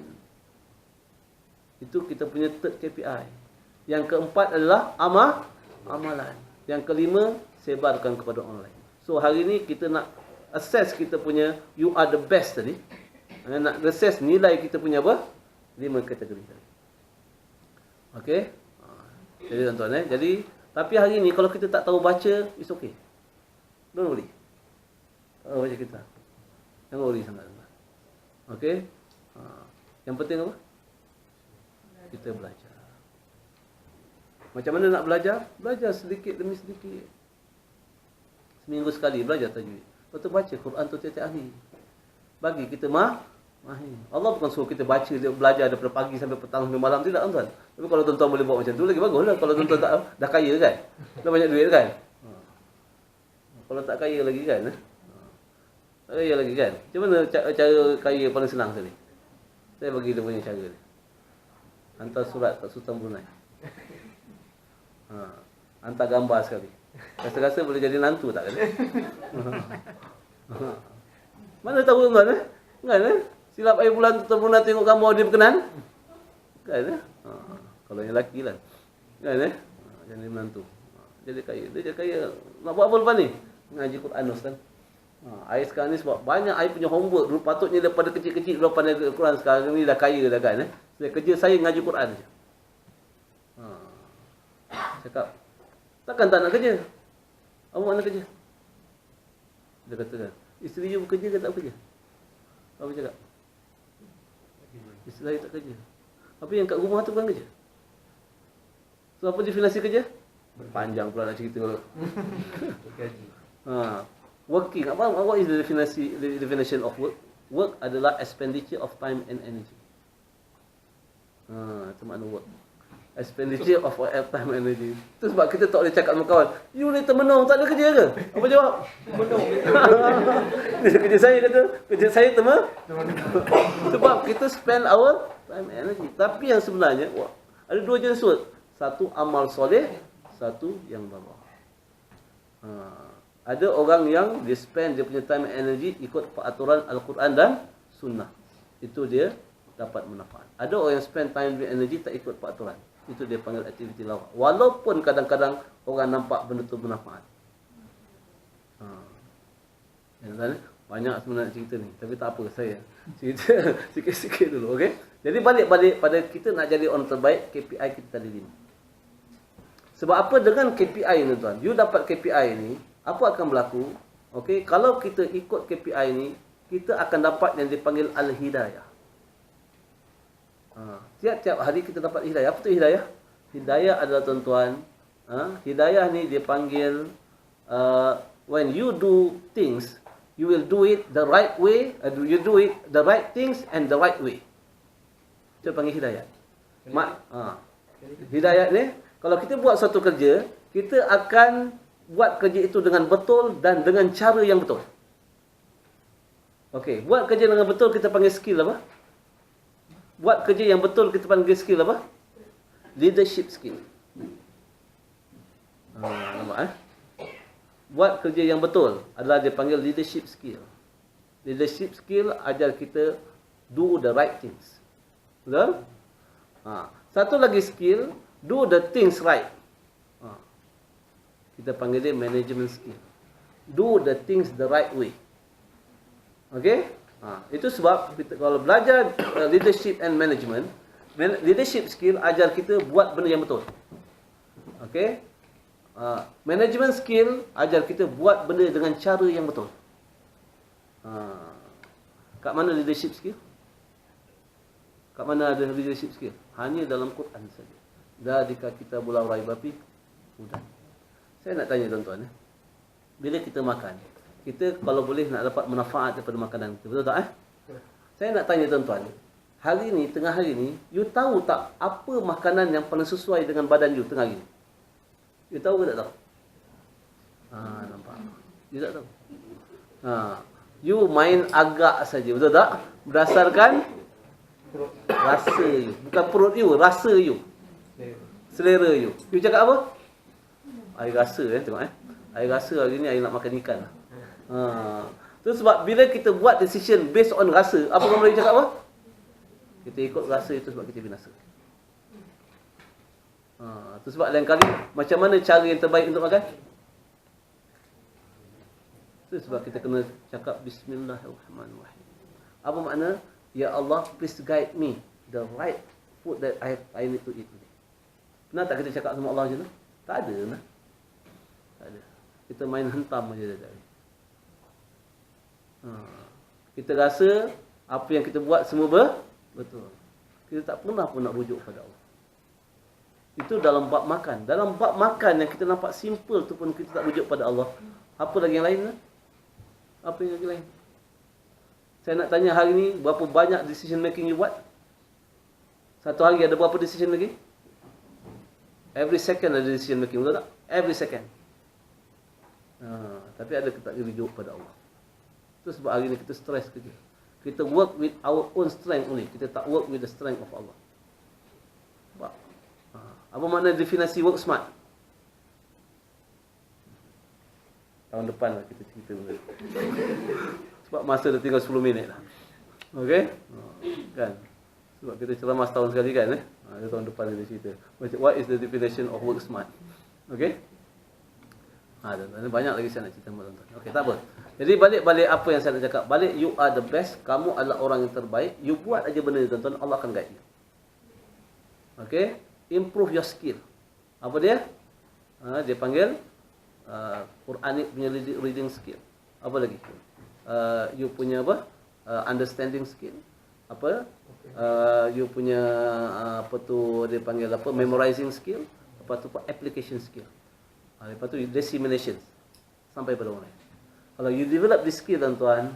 Itu kita punya third KPI. Yang keempat adalah amalan. Yang kelima, sebarkan kepada orang lain. So hari ni kita nak assess kita punya you are the best tadi. Nak assess nilai kita punya apa? 5 kategori tadi. Okey? Jadi tuan-tuan jadi tapi hari ni kalau kita tak tahu baca, it's okay. Don't worry. Tak tahu baca kita. Jangan worry sangat. Okey? Yang penting apa? Kita belajar. Macam mana nak belajar? Belajar sedikit demi sedikit. Seminggu sekali belajar tajwid. Lepas tu baca Quran tu tiap-tiap hari. Bagi kita mahir. Allah bukan suruh kita baca, dia belajar daripada pagi sampai petang sampai malam, tidak tuan-tuan. Tapi kalau tuan-tuan boleh buat macam tu lagi baguslah. Kalau tuan-tuan tak dah kaya kan. Dah banyak duit kan. Kalau tak kaya lagi kan. Tak kaya lagi kan. Macam mana cara kaya paling senang tadi? Saya bagi dia punya cara dia. Hantar surat kat Sultan Brunei. Hantar gambar sekali. Rasa-rasa boleh jadi nantu tak kan? Mana tahu tuan kan silap air bulan Sultan Brunei tengok gambar dia berkenan. Kan kalau yang lelaki lah. Kan jadi menantu. Jadi kaya. Dia jadi kaya. Nak buat apa lepas ni? Ngaji Quran Ustaz. Air sekarang ni sebab banyak air punya homework. Dulu patutnya daripada kecil-kecil dulu pandai Quran, sekarang ni dah kaya dah kan. Kerja saya ngaji Quran je. Cakap, takkan tak nak kerja? Apa makna kerja? Dia kata kan, isteri you bekerja ke tak bekerja? Apa cakap? Isteri saya tak kerja. Tapi yang kat rumah tu bukan kerja. So apa definisi kerja? Panjang pula nak cerita. Working. What is the definition of work? Work adalah expenditure of time and energy. Itu makna work. Expenditure of time and energy. Itu sebab kita tak boleh cakap dengan kawan, you ni termenung, tak ada kerja ke? Apa jawab? Menung. Kerja saya kata, kerja saya termenung. Sebab kita spend our time and energy. Tapi yang sebenarnya, ada 2 jenis work. Satu amal soleh, satu yang bawah. Ada orang yang dia spend dia punya time and energy ikut peraturan Al-Quran dan Sunnah. Itu dia dapat manfaat. Ada orang yang spend time and energy tak ikut peraturan. Itu dia panggil aktiviti lawak. Walaupun kadang-kadang orang nampak benda tu bermanfaat. Tuan-tuan, banyak sebenarnya cerita ni, tapi tak apa, saya cerita sikit-sikit dulu, okey? Jadi balik pada kita nak jadi orang terbaik, KPI kita tadi 5. Sebab apa dengan KPI ni tuan? You dapat KPI ni, apa akan berlaku? Okey, kalau kita ikut KPI ni, kita akan dapat yang dipanggil al-hidayah. Tiap-tiap hari kita dapat hidayah. Apa tu hidayah? Hidayah adalah tuan-tuan, hidayah ni dia panggil when you do things, you will do it the right way, you do it the right things and the right way. Itu panggil hidayah. Hidayah ni, kalau kita buat satu kerja, kita akan buat kerja itu dengan betul dan dengan cara yang betul. Okey, buat kerja dengan betul kita panggil skill apa? Buat kerja yang betul kita panggil skill apa? Leadership skill. Nampak Buat kerja yang betul adalah dia panggil leadership skill. Leadership skill ajar kita do the right things. Betul? Satu lagi skill, do the things right. Kita panggil dia management skill. Do the things the right way. Okey? Itu sebab kita kalau belajar leadership and management, leadership skill ajar kita buat benda yang betul. Okey? Management skill ajar kita buat benda dengan cara yang betul. Kat mana leadership skill? Kat mana ada leadership skill? Hanya dalam Quran saja. Dzalika kitabul la raiba fihi hudan. Saya nak tanya tuan-tuan, bila kita makan, kita kalau boleh nak dapat manfaat daripada makanan kita, betul tak? Saya nak tanya tuan-tuan, hari ni, tengah hari ni, you tahu tak apa makanan yang paling sesuai dengan badan you tengah hari ni? You tahu ke tak tahu? Nampak. You tak tahu. You main agak saja, betul tak? Berdasarkan rasa you. Bukan perut you, rasa you. Selera you. You cakap apa? Air rasa tengok Air rasa hari ni air nak makan ikan. Tu sebab bila kita buat decision based on rasa, apa orang Melayu cakap apa? Kita ikut rasa itu sebab kita binasa. Tu sebab lain kali macam mana cara yang terbaik untuk makan? Tu sebab kita kena cakap bismillahirrahmanirrahim. Apa makna? Ya Allah, please guide me the right food that I need to eat today. Pernah tak kita cakap sama Allah macam tu? Tak ada lah. Tak ada. Kita main hentam saja tadi. Kita rasa apa yang kita buat semua betul. Kita tak pernah pun nak rujuk pada Allah. Itu dalam bab makan. Dalam bab makan yang kita nampak simple tu pun kita tak rujuk pada Allah. Apa lagi yang lain lah? Apa yang lagi lain? Saya nak tanya hari ni, berapa banyak decision making you buat? Satu hari ada berapa decision lagi? Every second ada decision making, betul tak? Every second. Tapi ada kita tak rujuk pada Allah. Itu sebab hari ni kita stress kerja. Kita work with our own strength only. Kita tak work with the strength of Allah. Apa makna definisi work smart? Tahun depan lah kita cerita. Sebab masa dah tinggal 10 minit lah. Okey? Kan? Sebab kita ceramah setahun sekali kan? Tahun depan kita cerita. What is the definition of work smart? Okey? Banyak lagi saya nak cerita sama tuan-tuan. Okey, tak apa. Jadi balik apa yang saya nak cakap. Balik, you are the best. Kamu adalah orang yang terbaik. You buat aja benda ni tuan-tuan. Allah akan guide you. Okey? Improve your skill. Apa dia? Dia panggil Quranic punya reading skill. Apa lagi? You punya apa? Understanding skill. Apa? You punya apa tu dia panggil apa? Memorizing skill. Apa tu application skill. Lepas tu dissemination sampai pada orang lain. Kalau you develop this skill tuan-tuan,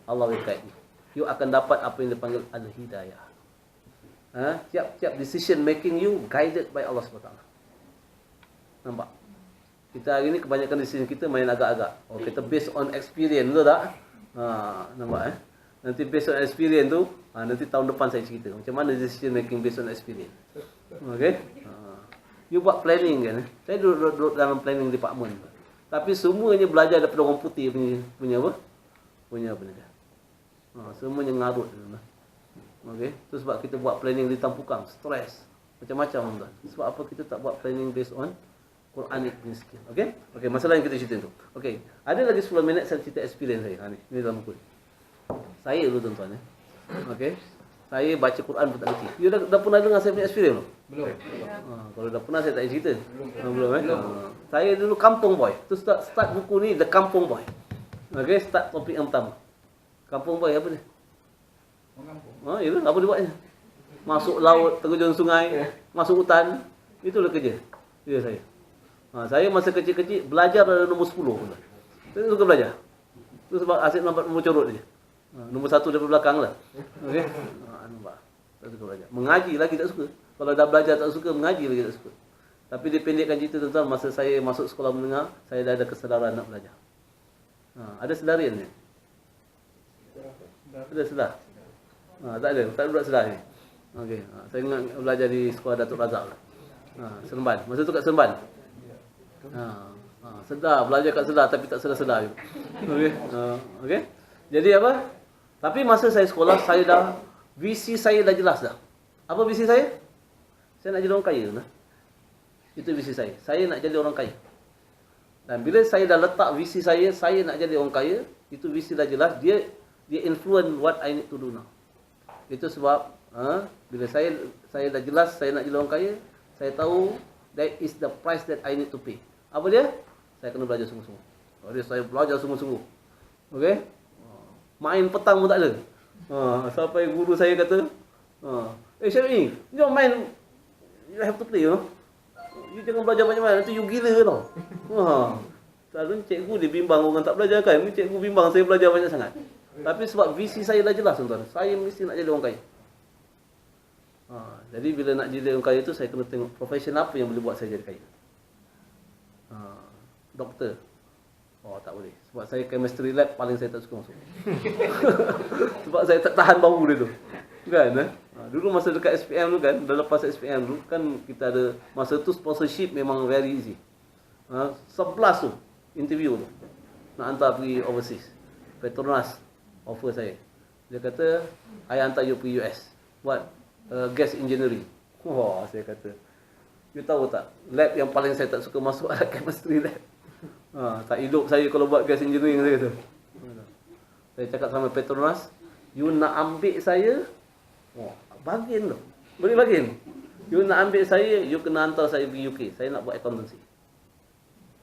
Allah will guide you. You akan dapat apa yang dipanggil al-hidayah. Tiap-tiap decision making you guided by Allah SWT. Nampak? Kita hari ni kebanyakan decision kita main agak-agak. Kita based on experience, betul tak? Nampak Nanti based on experience tu, nanti tahun depan saya cerita macam mana decision making based on experience. Okay? You buat planning kan? Saya duduk dalam planning department. Tapi semuanya belajar daripada orang putih punya apa? Punya apa dia? Semuanya ngarut. Okey, itu sebab kita buat planning di Tampukang, stres, macam-macam tuan. Sebab apa kita tak buat planning based on Quranic punya skill. Okey? Okey, masalah yang kita cerita tu. Okey. Ada lagi 10 minit saya cerita experience saya. Ni dalam buku. Saya dulu tuan-tuan Okey. Saya baca Quran pun tak reti. You dah pernah dengar saya punya experience belum? Belum. Kalau dah pernah saya tak payah cerita. Belum Saya dulu kampung boy. Tu start buku ni The Kampung Boy. Okey, start topik yang pertama. Kampung boy apa ni? Orang kampung. Ya, apa dia buatnya? Masuk laut, terjun sungai, masuk hutan. Itulah kerja saya. Saya masa kecil-kecil belajar dari nombor 10 pun. Saya suka belajar. Itu sebab asyik nampak nombor corot dia. Nombor 1 daripada belakang lah. Okey. Nampak. Tak suka belajar. Mengaji lagi tak suka. Kalau dah belajar tak suka, mengaji lagi tak suka. Tapi dipendekkan cerita tuan-tuan, masa saya masuk sekolah menengah, saya dah ada kesedaran nak belajar. Ada sedarian ni? Ada sedar? Tak ada. Tak ada budak sedar ni. Okey. Saya ingat belajar di sekolah Datuk Razak lah. Seremban. Masa tu kat Seremban. Sedar, belajar kat sedar tapi tak sedar-sedar juga. Okey. Okey. Jadi apa? Tapi masa saya sekolah, saya dah visi saya dah jelas dah. Apa visi saya? Saya nak jadi orang kaya lah. Itu visi saya. Saya nak jadi orang kaya. Dan bila saya dah letak visi saya nak jadi orang kaya, itu visi dah jelas, dia influence what I need to do now. Itu sebab bila saya dah jelas saya nak jadi orang kaya, saya tahu that is the price that I need to pay. Apa dia? Saya kena belajar sungguh-sungguh. Jadi saya belajar sungguh-sungguh. Okey? Main petang pun tak ada. Sampai guru saya kata, Syarif, jom main. You have to play, you jangan belajar banyak-banyak, nanti you gila tau. Selalu cikgu dia bimbang orang tak belajar kan. Ni cikgu bimbang saya belajar banyak sangat. Tapi sebab visi saya dah jelas tuan-tuan. Saya mesti nak jadi orang kaya. Jadi bila nak jadi orang kaya tu, saya kena tengok profession apa yang boleh buat saya jadi kaya. Doktor. Tak boleh. Sebab saya chemistry lab paling saya tak suka masuk. Sebab saya tak tahan bau dia tu. Kan? Dulu masa dekat SPM tu kan, dah lepas SPM tu kan, kita ada masa tu sponsorship memang very easy. 11 tu interview tu nak hantar pergi overseas. Petronas offer saya. Dia kata, I hantar you pergi US buat gas engineering. Saya kata, you tahu tak, lab yang paling saya tak suka masuk adalah chemistry lab. Tak hidup saya kalau buat gas engineering, saya kata. Saya cakap sama Petronas, you nak ambil saya, bagin tu. Boleh bagin. You nak ambil saya, you kena hantar saya pergi UK. Saya nak buat accountancy.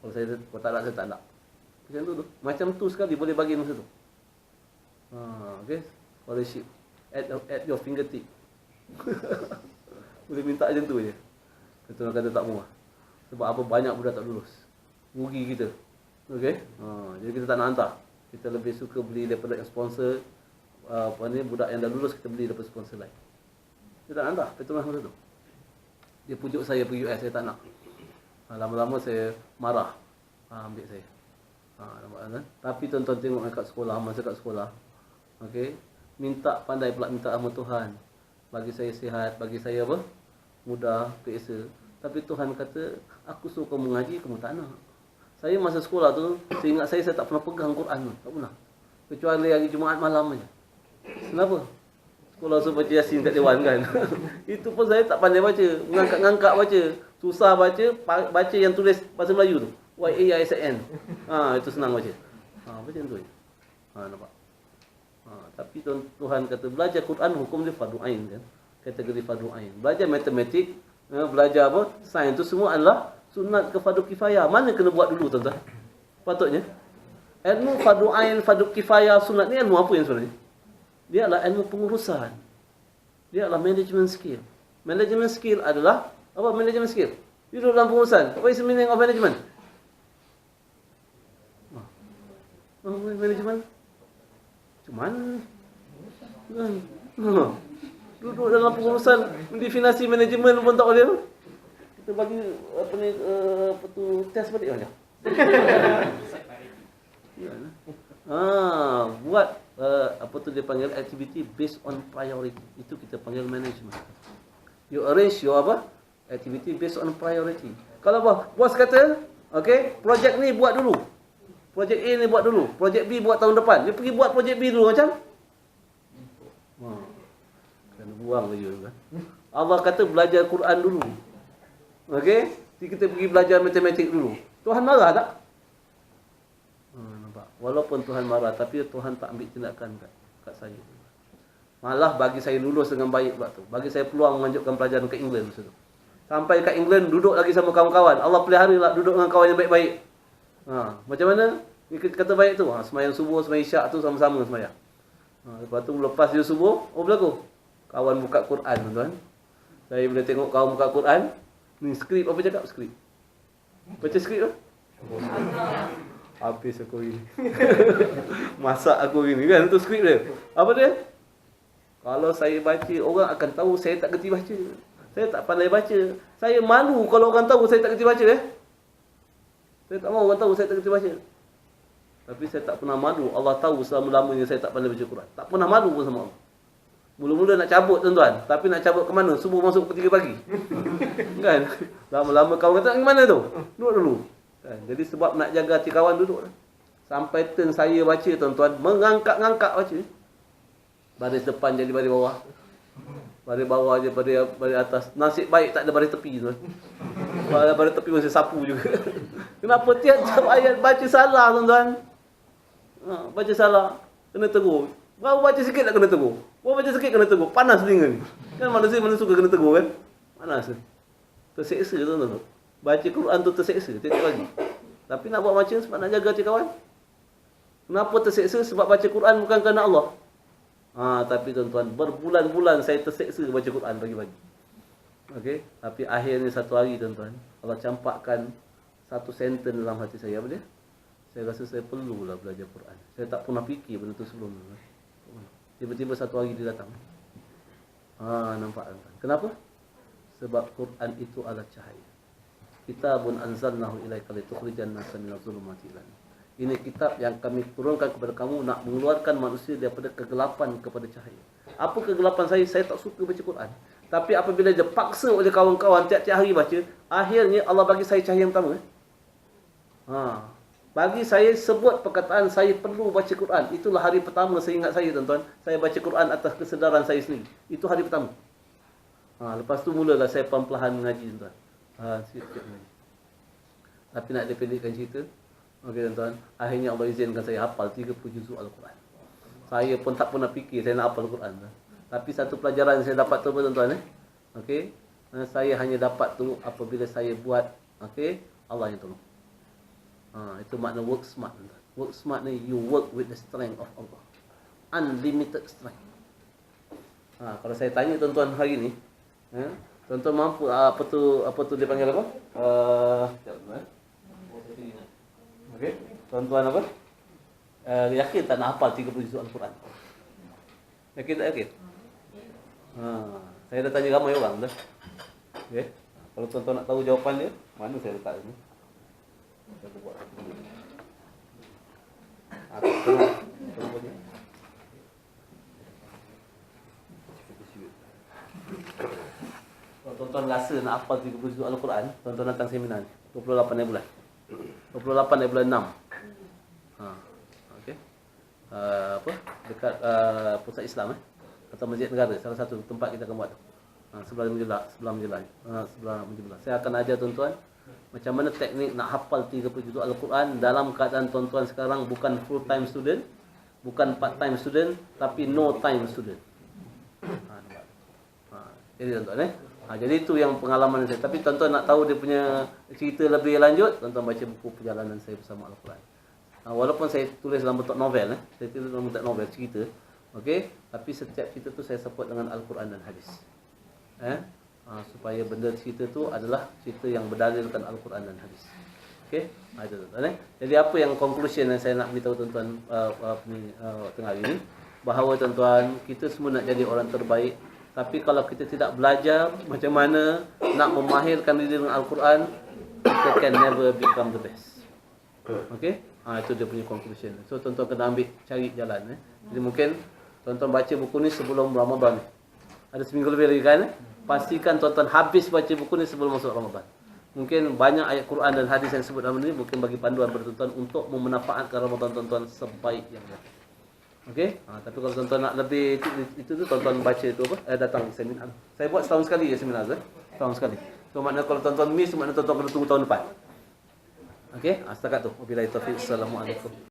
Kalau tak nak, saya tak nak. Macam tu. Macam tu sekali boleh bagin masa tu. Okay. Scholarship. At your fingertip. Boleh minta macam tu je. Ketua kata tak muah. Sebab apa, banyak budak tak lulus. Rugi kita. Okay. Jadi kita tak nak hantar. Kita lebih suka beli daripada yang sponsor. Budak yang dah lulus kita beli daripada sponsor lain. Kita tak nak hantar. Petronas masa tu. Dia pujuk saya pergi US, saya tak nak. Lama-lama saya marah. Ambil saya. Tapi tuan-tuan tengok kat sekolah, masa kat sekolah. Okay. Minta pandai pula minta sama Tuhan. Bagi saya sihat, bagi saya apa? Mudah, biasa. Tapi Tuhan kata, aku suruh kamu mengaji, kamu tak nak. Saya masa sekolah tu, seingat saya tak pernah pegang Quran tu. Tak pernah. Kecuali hari Jumaat malam saja. Kenapa? Sekolah suruh baca Yasin kat Dewan kan. Itu pun saya tak pandai baca. Ngangkat-ngangkat baca. Susah baca, baca yang tulis bahasa Melayu tu. Y-A-I-S-N. Itu senang baca. Macam tu je. Nampak? Tapi Tuhan kata, belajar Quran, hukum dia fardu ain kan. Kategori fardu ain. Belajar matematik, belajar apa? Sains tu semua adalah sunat ke fardu kifayah. Mana kena buat dulu tuan-tuan? Patutnya. Ilmu fardu ain, fardu kifayah, sunat ni ilmu apa yang sebenarnya? Dia adalah ilmu pengurusan. Dia adalah management skill. Management skill adalah apa? Management skill. You duduk dalam pengurusan. What is the meaning of management? Management? Cuman duduk dalam pengurusan, mendefinasi manajemen pun tak boleh. Kita bagi apa ni test balik aja. Buat apa tu dia panggil activity based on priority. Itu kita panggil management. You arrange your apa? Activity based on priority. Kalau bos kata, okay, projek ni buat dulu. Projek A ni buat dulu. Projek B buat tahun depan. Dia pergi buat projek B dulu macam? Kena buang je kan. Allah kata belajar Quran dulu. Okey? Kita pergi belajar matematik dulu. Tuhan marah tak? Nampak. Walaupun Tuhan marah, tapi Tuhan tak ambil tindakan kat saya. Malah bagi saya lulus dengan baik waktu. Bagi saya peluang melanjutkan pelajaran ke England masa tu. Sampai kat England duduk lagi sama kawan-kawan. Allah pelihara duduk dengan kawan yang baik-baik. Macam mana? Kata baik tu. Semayang subuh, semayang isyak tu sama-sama semayang. Lepas tu lepas dia subuh, berlaku. Kawan buka Quran, tuan-tuan. Saya bila tengok kawan buka Quran, ni skrip apa cakap? Skrip. Baca skrip tu? Habis aku ini. Masak aku ini kan, tu skrip dia. Apa dia? Kalau saya baca, orang akan tahu saya tak kerti baca. Saya tak pandai baca. Saya malu kalau orang tahu saya tak kerti baca. Saya tak mahu orang tahu saya tak kerti baca. Tapi saya tak pernah malu. Allah tahu selama-lamanya saya tak pandai baca Quran. Tak pernah malu pun sama Allah. Mula-mula nak cabut tuan-tuan. Tapi nak cabut ke mana? Subuh masuk pukul 3 pagi. Kan? Lama-lama kawan kata, mana tu? Duduk dulu. Kan? Jadi sebab nak jaga hati kawan, duduk. Sampai turn saya baca tuan-tuan. Mengangkat-ngangkat baca. Baris depan jadi baris bawah. Baris bawah je baris atas. Nasib baik tak ada baris tepi tuan. Baris tepi masih sapu juga. Kenapa tiap-tiap ayat baca salah tuan-tuan? Baca salah. Kena tegur. Baru baca sikit nak kena tegur. Baru baca sikit kena tegur. Panas telinga ni. Kan manusia mana suka kena tegur kan? Panas. Terseksa tuan-tuan. Baca Quran tu terseksa. Tiap-tiap lagi. Tapi nak buat macam sebab nak jaga hati kawan. Kenapa terseksa? Sebab baca Quran bukan kerana Allah. Tapi tuan-tuan, berbulan-bulan saya terseksa baca Quran pagi-pagi. Okey, tapi akhirnya satu hari tuan-tuan, Allah campakkan satu sentence dalam hati saya. Apa dia? Saya rasa saya perlulah belajar Quran. Saya tak pernah fikir benda tu sebelum tu. Tiba-tiba satu hari dia datang. Nampak tuan-tuan. Kenapa? Sebab Quran itu adalah cahaya. Kitabun anzalnahu ilaika litukhrijan nasa minadh dhulumati ila nur. Ini kitab yang kami turunkan kepada kamu nak mengeluarkan manusia daripada kegelapan kepada cahaya. Apa kegelapan saya? Saya tak suka baca Quran. Tapi apabila dia paksa oleh kawan-kawan tiap-tiap hari baca, akhirnya Allah bagi saya cahaya yang pertama. Bagi saya sebut perkataan saya perlu baca Quran. Itulah hari pertama saya ingat saya tuan-tuan. Saya baca Quran atas kesedaran saya sendiri. Itu hari pertama. Lepas tu mulalah saya perlahan mengaji tuan-tuan. Sikit-sikit mengaji. Tapi nak dipendekkan cerita. Okey tuan-tuan, akhirnya Allah izinkan saya hafal 30 juzuk Al-Quran. Saya pun tak pernah fikir saya nak hafal Al-Quran. Tapi satu pelajaran saya dapat tu apa tuan-tuan? Okey, saya hanya dapat tu apabila saya buat, okey, Allah yang tolong. Itu makna work smart tuan-tuan. Work smart ni you work with the strength of Allah. Unlimited strength. Kalau saya tanya tuan-tuan hari ni, tuan-tuan mampu apa tu dia panggil apa? Okey, tuan-tuan apa? Yakin tak nak hafal 30 juzuk Al-Quran? Yakin tak yakin? Saya dah tanya ramai orang dah. Okey. Kalau tuan-tuan nak tahu jawapan dia, mana saya letak ni? Saya buat satu dulu. Tengok ni. Kalau tuan-tuan rasa nak hafal 30 juzuk Al-Quran, tuan-tuan datang seminar ni. 28 bulan. 28 dari bulan 6. Okey. Dekat Pusat Islam atau Masjid Negara, salah satu tempat kita akan buat. Sebelah menjelah. Saya akan ajar tuan-tuan macam mana teknik nak hafal 30 juzuk Al-Quran dalam keadaan tuan-tuan sekarang bukan full time student, bukan part time student, tapi no time student. Jadi tuan-tuan jadi itu yang pengalaman saya. Tapi tuan-tuan nak tahu dia punya cerita lebih lanjut, tuan-tuan baca buku perjalanan saya bersama Al-Quran. Walaupun saya tulis dalam bentuk novel, saya tulis dalam bentuk novel cerita, okey, tapi setiap cerita tu saya support dengan Al-Quran dan hadis. Supaya benda cerita tu adalah cerita yang berdalilkan Al-Quran dan hadis. Okey, itu tuan-tuan. Jadi apa yang conclusion yang saya nak beritahu tuan-tuan tengah hari ini, bahawa tuan-tuan, kita semua nak jadi orang terbaik. Tapi kalau kita tidak belajar macam mana nak memahirkan diri dengan Al-Quran, kita can never become the best. Okey? Itu dia punya conclusion. So tuan-tuan kena cari jalan. Jadi mungkin tuan-tuan baca buku ni sebelum Ramadan. Ada seminggu lebih lagi kan? Pastikan tuan-tuan habis baca buku ni sebelum masuk Ramadan. Mungkin banyak ayat Quran dan hadis yang sebut dalam ni mungkin bagi panduan kepada tuan-tuan untuk memanfaatkan Ramadan tuan-tuan sebaik yang baik. Okey, tapi kalau tuan-tuan nak lebih itu tu tuan-tuan baca tu apa? Datang seminar. Saya buat setahun sekali seminar tu, setahun sekali. So maknanya kalau tuan-tuan miss, maknanya tuan-tuan kena tunggu tahun depan. Okey, setakat tu. Wabillahi taufiq. Assalamualaikum.